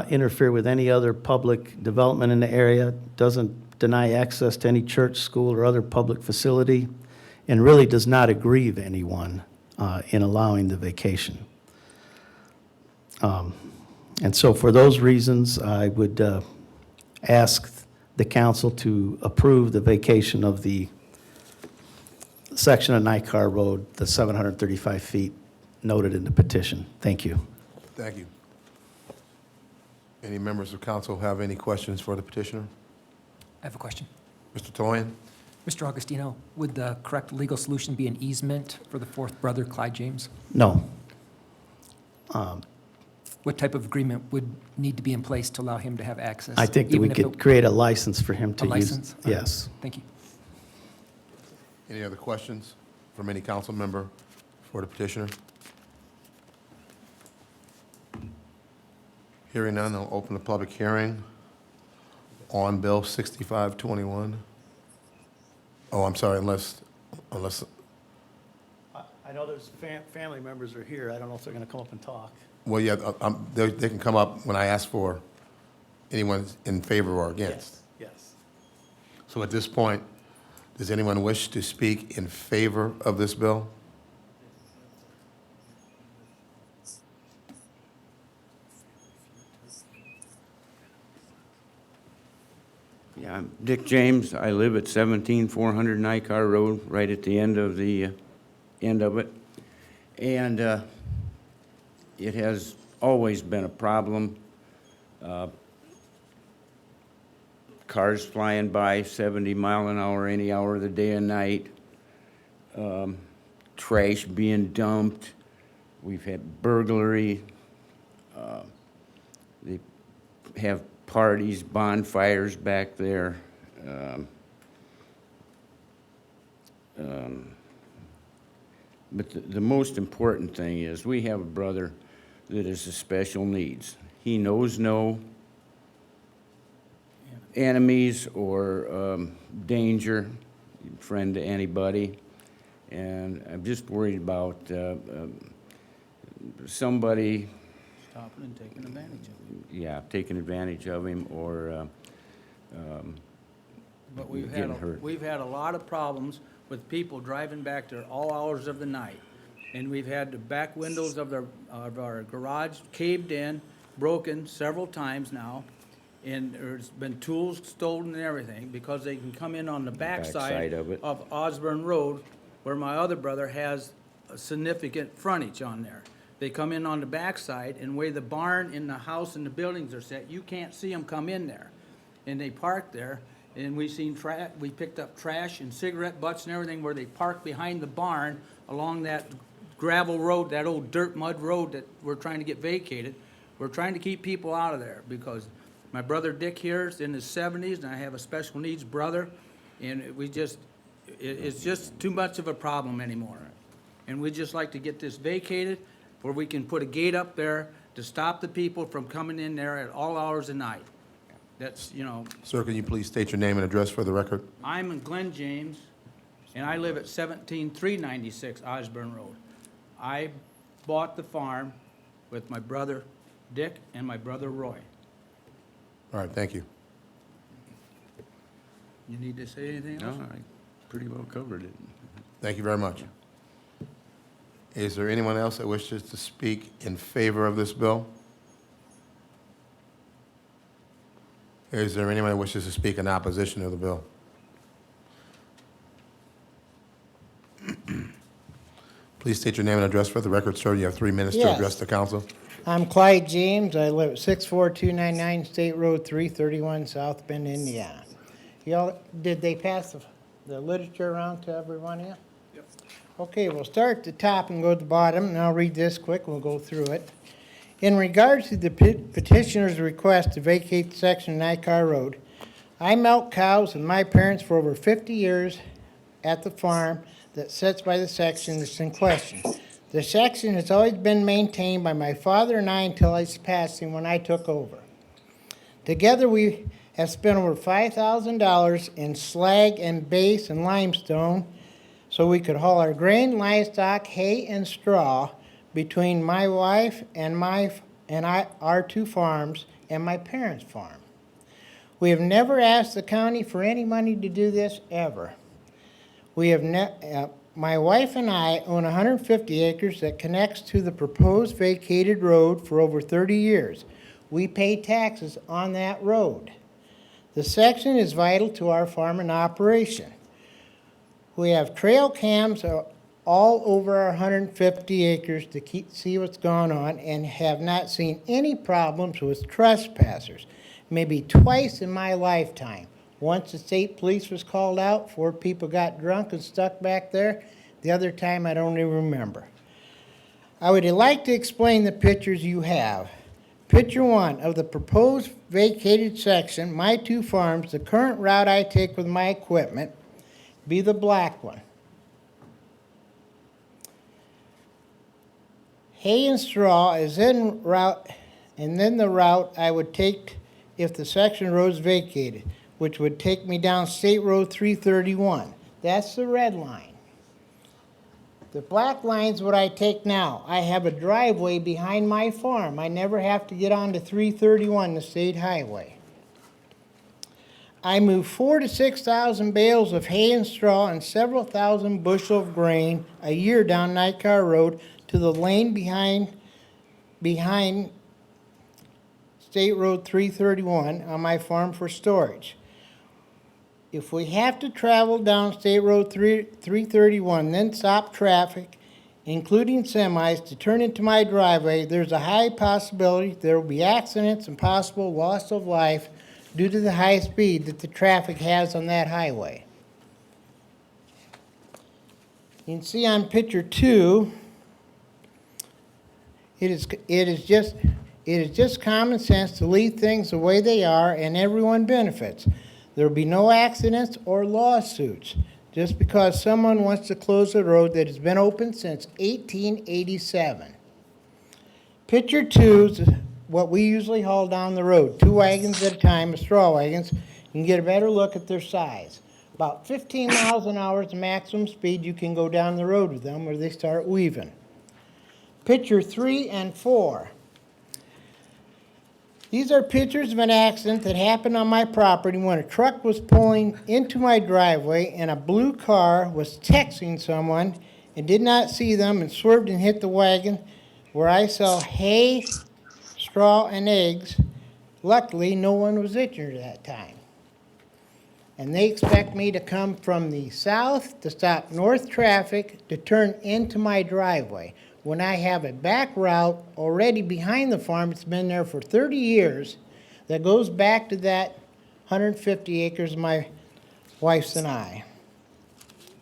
interfere with any other public development in the area, doesn't deny access to any church, school, or other public facility, and really does not aggrieve anyone in allowing the vacation. And so for those reasons, I would ask the council to approve the vacation of the section of Nycar Road, the 735 feet noted in the petition. Thank you. Thank you. Any members of council have any questions for the petitioner? I have a question. Mr. Toyan? Mr. Augustino, would the correct legal solution be an easement for the fourth brother, Clyde James? No. What type of agreement would need to be in place to allow him to have access? I think that we could create a license for him to A use. license? Yes. Thank you. Any other questions from any council member for the petitioner? Hearing none, I'll open the public hearing on Bill 6521. Oh, I'm sorry, unless, I know there's family members are here. I don't know if they're going to come up and talk. well, yeah, they can come up when I ask for anyone in favor or against. Yes. So at this point, does anyone wish to speak in favor of this bill? Yeah, I'm Dick James. I live at 17400 Nycar Road, right at the end of it. And it has always been a problem. Cars flying by 70 mile an hour any hour of the day and night. Trash being dumped. We've had burglary. They have parties, bonfires back there. But the most important thing is we have a brother that is of special needs. He knows no enemies or danger, friend to anybody. And I'm just worried about somebody Stopping and taking advantage of it. yeah, taking advantage of him or But we've getting had, hurt. we've had a lot of problems with people driving back there all hours of the night. And we've had the back windows of our garage caved in, broken several times now. And there's been tools stolen and everything because they can come in on the Backside of it. of Osborne Road, where my other brother has a significant frontage on there. They come in on the backside, and where the barn and the house and the buildings are set, you can't see them come in there. And they park there, and we picked up trash and cigarette butts and everything where they park behind the barn along that gravel road, that old dirt mud road that we're trying to get vacated. We're trying to keep people out of there because my brother Dick here is in his 70s, and I have a special needs brother, and it's just too much of a problem anymore. And we'd just like to get this vacated, where we can put a gate up there to stop the people from coming in there at all hours of night. That's, Sir, can you please state your name and address for the record? I'm Glenn James, and I live at 17396 Osborne Road. I bought the farm with my brother Dick and my brother Roy. All right, thank you. You need to say anything No, else? I pretty well covered it. Thank you very much. Is there anyone else that wishes to speak in favor of this bill? Is there anyone that wishes to speak in opposition to the bill? Please state your name and address for the record, sir. You have 3 minutes to Yes. address the council. I'm Clyde James. I live at 64299 State Road 331, South Bend, Indiana. Y'all, did they pass the literature around to everyone here? Yep. Okay, we'll start at the top and go to the bottom, and I'll read this quick, we'll go through it. In regards to the petitioner's request to vacate the section of Nycar Road, I milked cows with my parents for over 50 years at the farm that sits by the section that's in question. The section has always been maintained by my father and I until his passing when I took over. Together we have spent over $5,000 in slag and base and limestone so we could haul our grain, livestock, hay, and straw between my wife and our 2 farms and my parents' farm. We have never asked the county for any money to do this ever. We have my wife and I own 150 acres that connects to the proposed vacated road for over 30 years. We pay taxes on that road. The section is vital to our farming operation. We have trail cams all over our 150 acres to see what's going on and have not seen any problems with trespassers. Maybe twice in my lifetime. Once the state police was called out, 4 people got drunk and stuck back there. The other time, I don't even remember. I would like to explain the pictures you have. Picture 1 of the proposed vacated section, my 2 farms, the current route I take with my equipment, be the black one. Hay and straw is en route, and then the route I would take if the section road is vacated, which would take me down State Road 331. That's the red line. The black line's what I take now. I have a driveway behind my farm. I never have to get onto 331, the state highway. I move 4,000 to 6,000 bales of hay and straw and several thousand bushel of grain a year down Nycar Road to the lane behind State Road 331 on my farm for storage. If we have to travel down State Road 331, then stop traffic, including semis, to turn into my driveway, there's a high possibility there will be accidents and possible loss of life due to the high speed that the traffic has on that highway. You can see on picture 2, it is just common sense to leave things the way they are and everyone benefits. There will be no accidents or lawsuits just because someone wants to close a road that has been open since 1887. Picture 2 is what we usually haul down the road, 2 wagons at a time, of straw wagons. You can get a better look at their size. About 15 miles an hour is the maximum speed you can go down the road with them where they start weaving. Picture 3 and 4. These are pictures of an accident that happened on my property when a truck was pulling into my driveway and a blue car was texting someone and did not see them and swerved and hit the wagon where I sell hay, straw, and eggs. Luckily, no one was injured at that time. And they expect me to come from the south to stop north traffic to turn into my driveway, when I have a back route already behind the farm. It's been there for 30 years that goes back to that 150 acres of my wife's and I.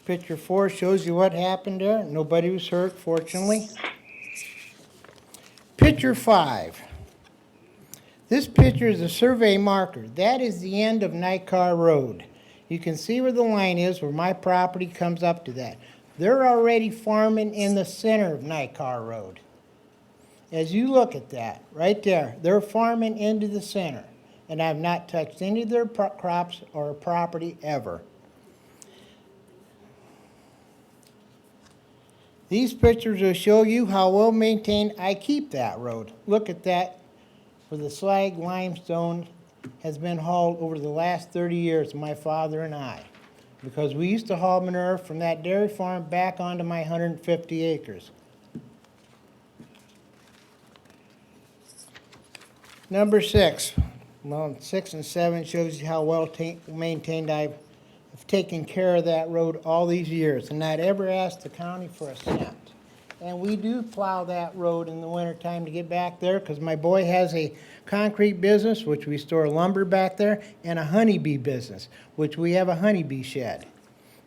Picture 4 shows you what happened there. Nobody was hurt, fortunately. Picture 5. This picture is a survey marker. That is the end of Nycar Road. You can see where the line is, where my property comes up to that. They're already farming in the center of Nycar Road. As you look at that, right there, they're farming into the center. And I've not touched any of their crops or property ever. These pictures will show you how well maintained I keep that road. Look at that with the slag, limestone, has been hauled over the last 30 years, my father and I, because we used to haul manure from that dairy farm back onto my 150 acres. Number 6, well, 6 and 7 shows you how well maintained I've taken care of that road all these years and not ever asked the county for a cent. And we do plow that road in the wintertime to get back there because my boy has a concrete business, which we store lumber back there, and a honeybee business, which we have a honeybee shed.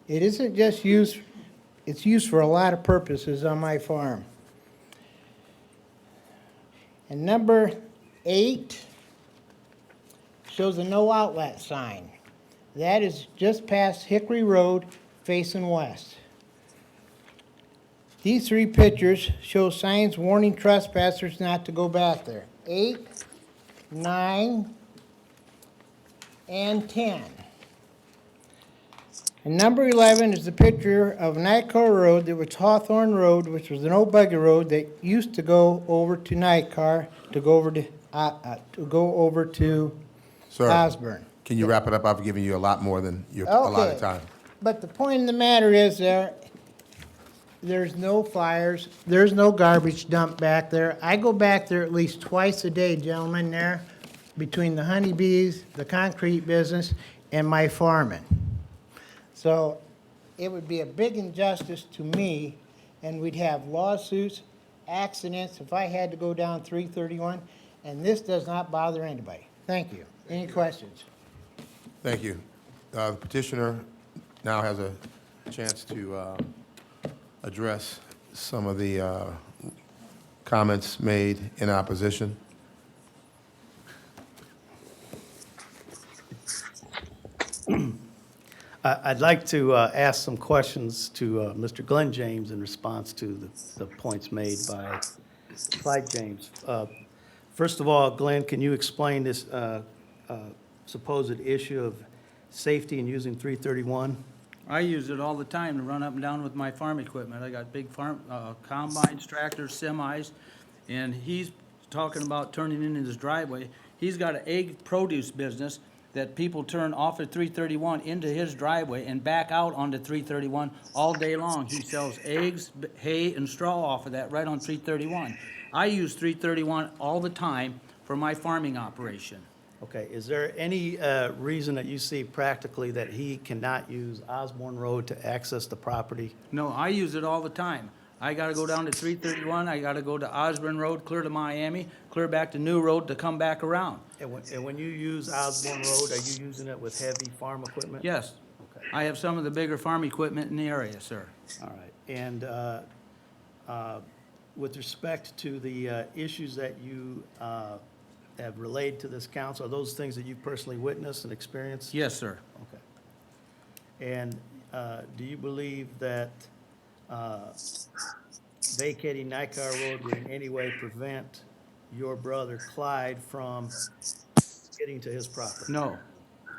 It isn't just used, it's used for a lot of purposes on my farm. And number 8 shows a no outlet sign. That is just past Hickory Road facing west. These 3 pictures show signs warning trespassers not to go back there. 8, 9, and 10. And number 11 is the picture of Nightcar Road that was Hawthorne Road, which was an old buggy road that used to go over to Nightcar to go over to Sir, Osborne. can you wrap it up? I've given you a lot more than your allotted time. But the point of the matter is there's no fires, there's no garbage dump back there. I go back there at least twice a day, gentlemen, there, between the honeybees, the concrete business, and my farming. So it would be a big injustice to me, and we'd have lawsuits, accidents if I had to go down 331, and this does not bother anybody. Thank you. Any questions? Thank you. The petitioner now has a chance to address some of the comments made in opposition. I'd like to ask some questions to Mr. Glenn James in response to the points made by Clyde James. First of all, Glenn, can you explain this supposed issue of safety in using 331? I use it all the time to run up and down with my farm equipment. I got big farm, combines, tractors, semis, and he's talking about turning in his driveway. He's got an egg produce business that people turn off at 331 into his driveway and back out onto 331 all day long. He sells eggs, hay, and straw off of that right on 331. I use 331 all the time for my farming operation. Okay, is there any reason that you see practically that he cannot use Osborne Road to access the property? No, I use it all the time. I gotta go down to 331, I gotta go to Osborne Road, clear to Miami, clear back to New Road to come back around. And when you use Osborne Road, are you using it with heavy farm equipment? Yes. Okay. I have some of the bigger farm equipment in the area, sir. All right, and with respect to the issues that you have relayed to this council, are those things that you personally witnessed and experienced? Yes, sir. Okay. And do you believe that vacating Nightcar Road would in any way prevent your brother Clyde from getting to his property? No.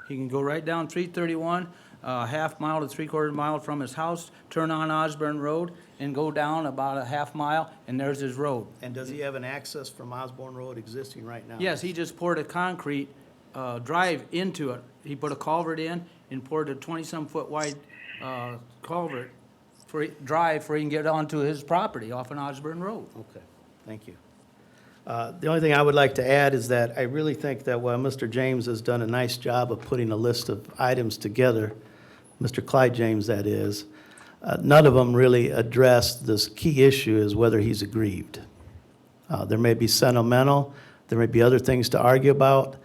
He can go right down 331, half mile to 3/4 mile from his house, turn on Osborne Road, and go down about a half mile, and there's his road. And does he have an access from Osborne Road existing right now? Yes, he just poured a concrete drive into it. He put a culvert in and poured a 20-some foot wide culvert drive where he can get onto his property off an Osborne Road. Okay, thank you. The only thing I would like to add is that I really think that while Mr. James has done a nice job of putting a list of items together, Mr. Clyde James that is, none of them really address this key issue is whether he's aggrieved. There may be sentimental, there may be other things to argue about,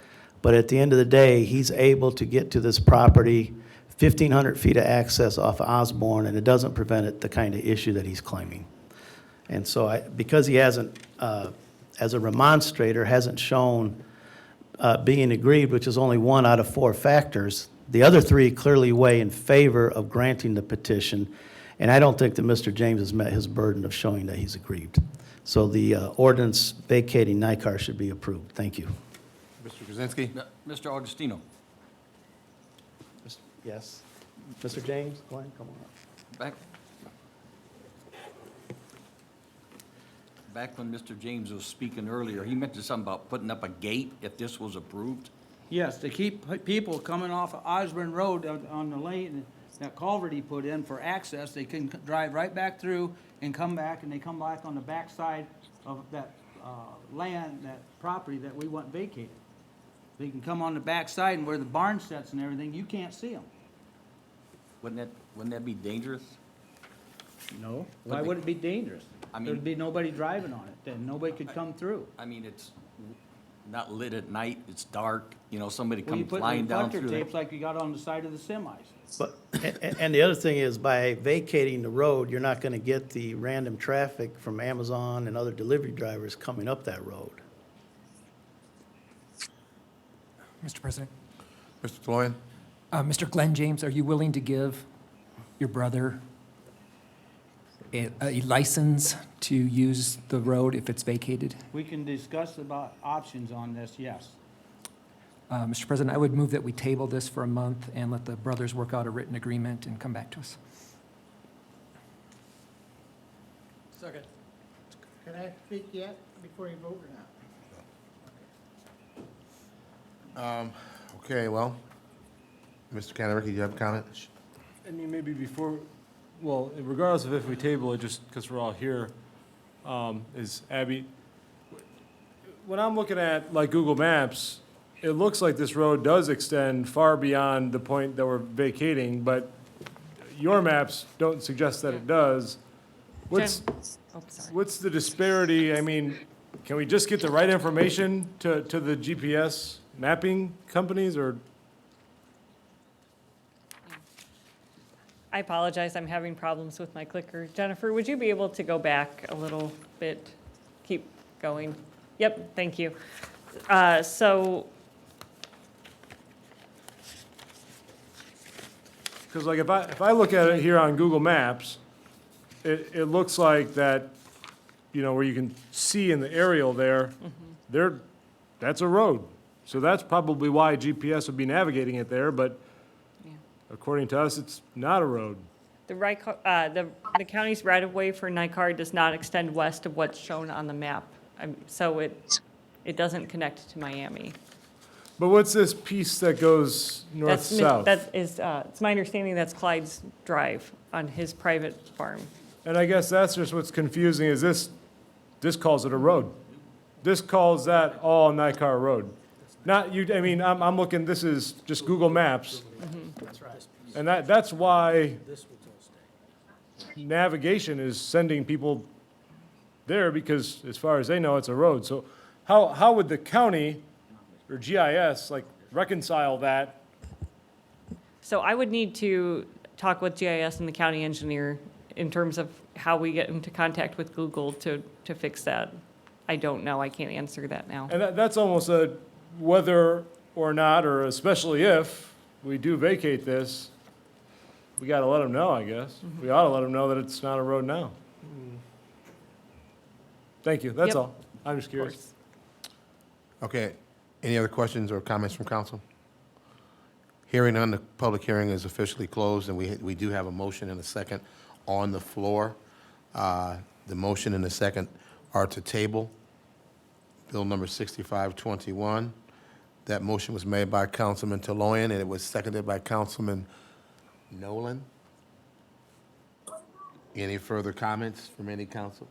but at the end of the day, he's able to get to this property 1,500 feet of access off of Osborne, and it doesn't prevent it the kind of issue that he's claiming. And so because he hasn't, as a remonstrator, hasn't shown being aggrieved, which is only 1 out of 4 factors, the other 3 clearly weigh in favor of granting the petition, and I don't think that Mr. James has met his burden of showing that he's aggrieved. So the ordinance vacating Nightcar should be approved. Thank you. Mr. Krasinski? Mr. Augustino. Yes. Mr. James, Glenn, come on up. Back when Mr. James was speaking earlier, he mentioned something about putting up a gate if this was approved. Yes, to keep people coming off of Osborne Road on the lane, that culvert he put in for access, they can drive right back through and come back, and they come back on the backside of that land, that property that we want vacated. They can come on the backside, and where the barn sets and everything, you can't see them. Wouldn't that be dangerous? No. Why would it be dangerous? I mean- There'd be nobody driving on it, then nobody could come through. I mean, it's not lit at night, it's dark, you know, somebody Well, you come put flying down reflector through tapes there. like you got on the side of the semis. But, and the other thing is, by vacating the road, you're not gonna get the random traffic from Amazon and other delivery drivers coming up that road. Mr. President. Mr. Taloyan? Mr. Glenn James, are you willing to give your brother a license to use the road if it's vacated? We can discuss about options on this, yes. Mr. President, I would move that we table this for a month and let the brothers work out a written agreement and come back to us. Second. Can I speak yet before you vote or not? Okay, well, Mr. Canterbury, do you have a comment? I mean, maybe before, well, regardless of if we table it, just because we're all here, is Abby, when I'm looking at like Google Maps, it looks like this road does extend far beyond the point that we're vacating, but your maps don't suggest that it does. What's the disparity? I mean, can we just get the right information to the GPS mapping companies, or? I apologize, I'm having problems with my clicker. Jennifer, would you be able to go back a little bit? Keep going. Yep, thank you. So, Because like if I look at it here on Google Maps, it looks like that, you know, where you can see in the aerial there, that's a road. So that's probably why GPS would be navigating it there, but according to us, it's not a road. the county's right-of-way for NICAR does not extend west of what's shown on the map. So it doesn't connect to Miami. But what's this piece that goes north-south? It's my understanding that's Clyde's Drive on his private farm. And I guess that's just what's confusing, is this calls it a road. This calls that all NICAR Road. Not you, I mean, I'm looking, this is just Google Maps. And that's why navigation is sending people there, because as far as they know, it's a road. So how would the county or GIS like reconcile that? So I would need to talk with GIS and the county engineer in terms of how we get into contact with Google to fix that. I don't know, I can't answer that now. And that's almost a whether or not, or especially if we do vacate this, we got to let them know, I guess. We ought to let them know that it's not a road now. Thank you, that's Yep. all. I'm just curious. Okay, any other questions or comments from council? Hearing none, the public hearing is officially closed, and we do have a motion and a second on the floor. The motion and the second are to table Bill number 6521. That motion was made by Councilman Taloyan, and it was seconded by Councilman Nolan. Any further comments from any council?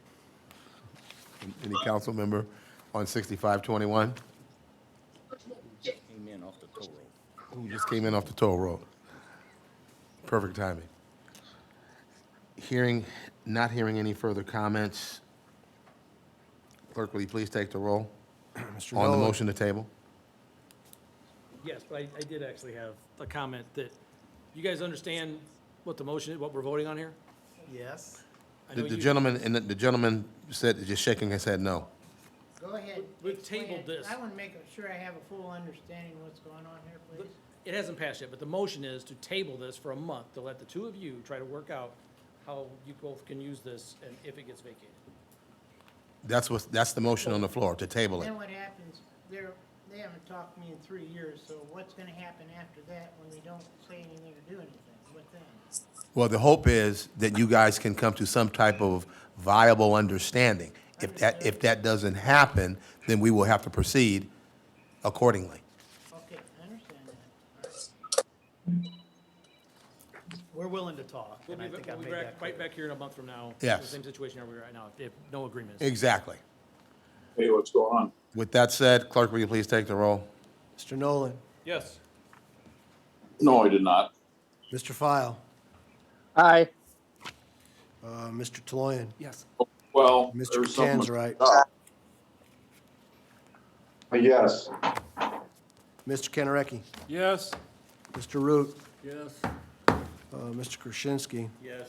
Any council member on 6521? Came in off the toll road. Who just came in off the toll road? Perfect timing. Not hearing any further comments. Clerk, will you please take the roll Mr. on the Nolan. motion to table? Yes, but I did actually have a comment that, you guys understand what the motion, what we're voting on here? Yes. I know The you- gentleman said, just shaking his head no. Go ahead. We explain tabled it. this. I want to make sure I have a full understanding of what's going on here, please. It hasn't passed yet, but the motion is to table this for a month, to let the two of you try to work out how you both can use this and if it gets vacated. That's the motion on the floor, to table it. Then what happens, they haven't talked to me in 3 years, so what's going to happen after that when we don't say anything or do anything? What then? Well, the hope is that you guys can come to some type of viable understanding. If that doesn't happen, then we will have to proceed accordingly. Okay, we're willing to talk, We'll and I be, think I we'll made be that right clear. back here in a month from now. Yes. The same situation we're right now, if no agreements. Exactly. Hey, what's going on? With that said, clerk, will you please take the roll? Mr. Nolan, Yes. No, I did not. Mr. File, Aye. Mr. Taloyan, Yes. Well, Mr. there's something. Catanzarite, Yes. Mr. Kennerecki, Yes. Mr. Root, Yes. Mr. Krasinski, Yes.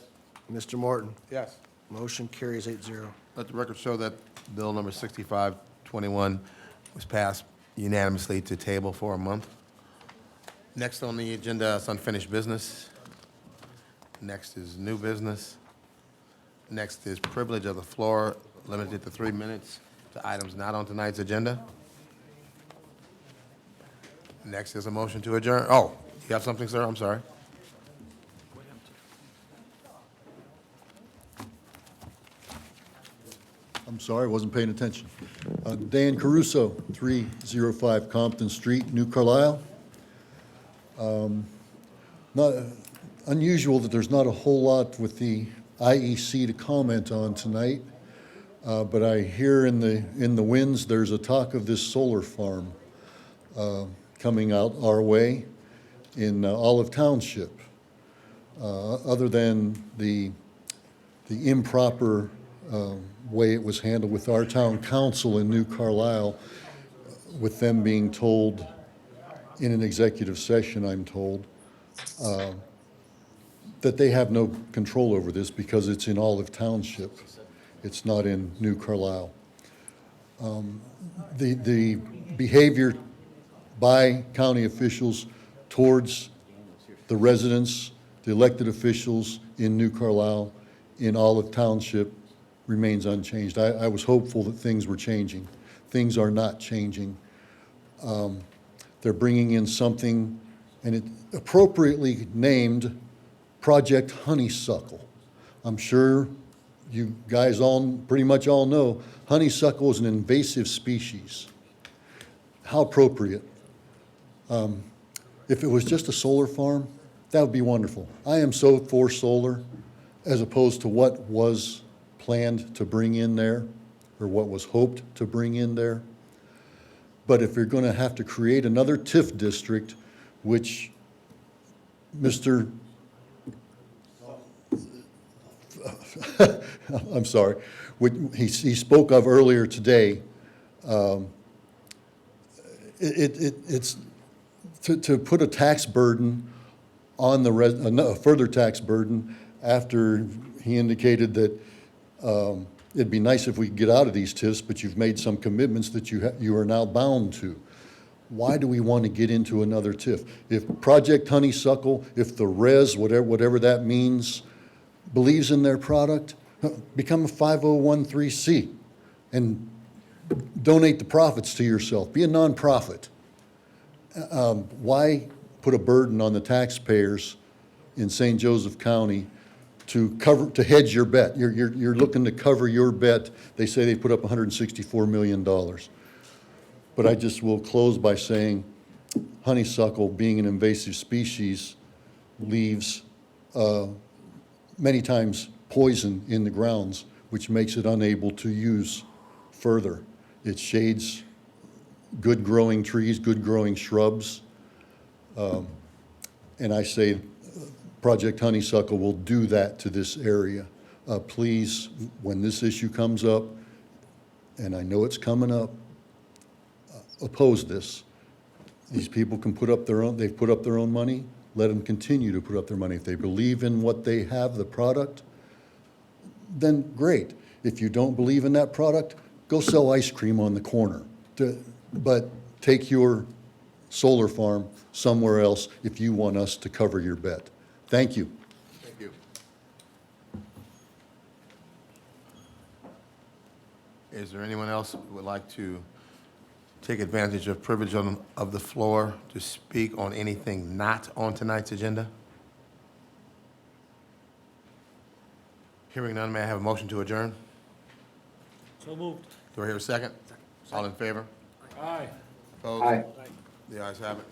Mr. Morton. Yes. Motion carries 8-0. Let the record show that bill number 6521 was passed unanimously to table for a month. Next on the agenda is unfinished business. Next is new business. Next is privilege of the floor, limited to 3 minutes to items not on tonight's agenda. Next is a motion to adjourn. Oh, you have something, sir? I'm sorry. I'm sorry, I wasn't paying attention. Dan Caruso, 305 Compton Street, New Carlisle. Not unusual that there's not a whole lot with the IEC to comment on tonight, but I hear in the winds there's a talk of this solar farm coming out our way in Olive Township. Other than the improper way it was handled with our town council in New Carlisle, with them being told in an executive session, I'm told, that they have no control over this because it's in Olive Township. It's not in New Carlisle. The behavior by county officials towards the residents, the elected officials in New Carlisle, in Olive Township, remains unchanged. I was hopeful that things were changing. Things are not changing. They're bringing in something, and it appropriately named Project Honeysuckle. I'm sure you guys all, pretty much all know, honeysuckle is an invasive species. How appropriate. If it was just a solar farm, that would be wonderful. I am so for solar, as opposed to what was planned to bring in there, or what was hoped to bring in there. But if you're going to have to create another TIF district, which Mr. I'm sorry, which he spoke of earlier today, it's to put a tax burden on a further tax burden after he indicated that it'd be nice if we could get out of these TIFs, but you've made some commitments that you are now bound to. Why do we want to get into another TIF? If Project Honeysuckle, if the res, whatever that means, believes in their product, become a 5013C and donate the profits to yourself. Be a nonprofit. Why put a burden on the taxpayers in St. Joseph County to hedge your bet? You're looking to cover your bet. They say they put up $164 million. But I just will close by saying honeysuckle, being an invasive species, leaves many times poison in the grounds, which makes it unable to use further. It shades good growing trees, good growing shrubs. And I say Project Honeysuckle will do that to this area. Please, when this issue comes up, and I know it's coming up, oppose this. These people can put up their own, they've put up their own money, let them continue to put up their money. If they believe in what they have, the product, then great. If you don't believe in that product, go sell ice cream on the corner. But take your solar farm somewhere else if you want us to cover your bet. Thank you. Thank you. Is there anyone else who would like to take advantage of privilege of the floor to speak on anything not on tonight's agenda? Hearing none, may I have a motion to adjourn? So moved. Do I hear a second? All in favor? Aye. Opposed? The ayes have it.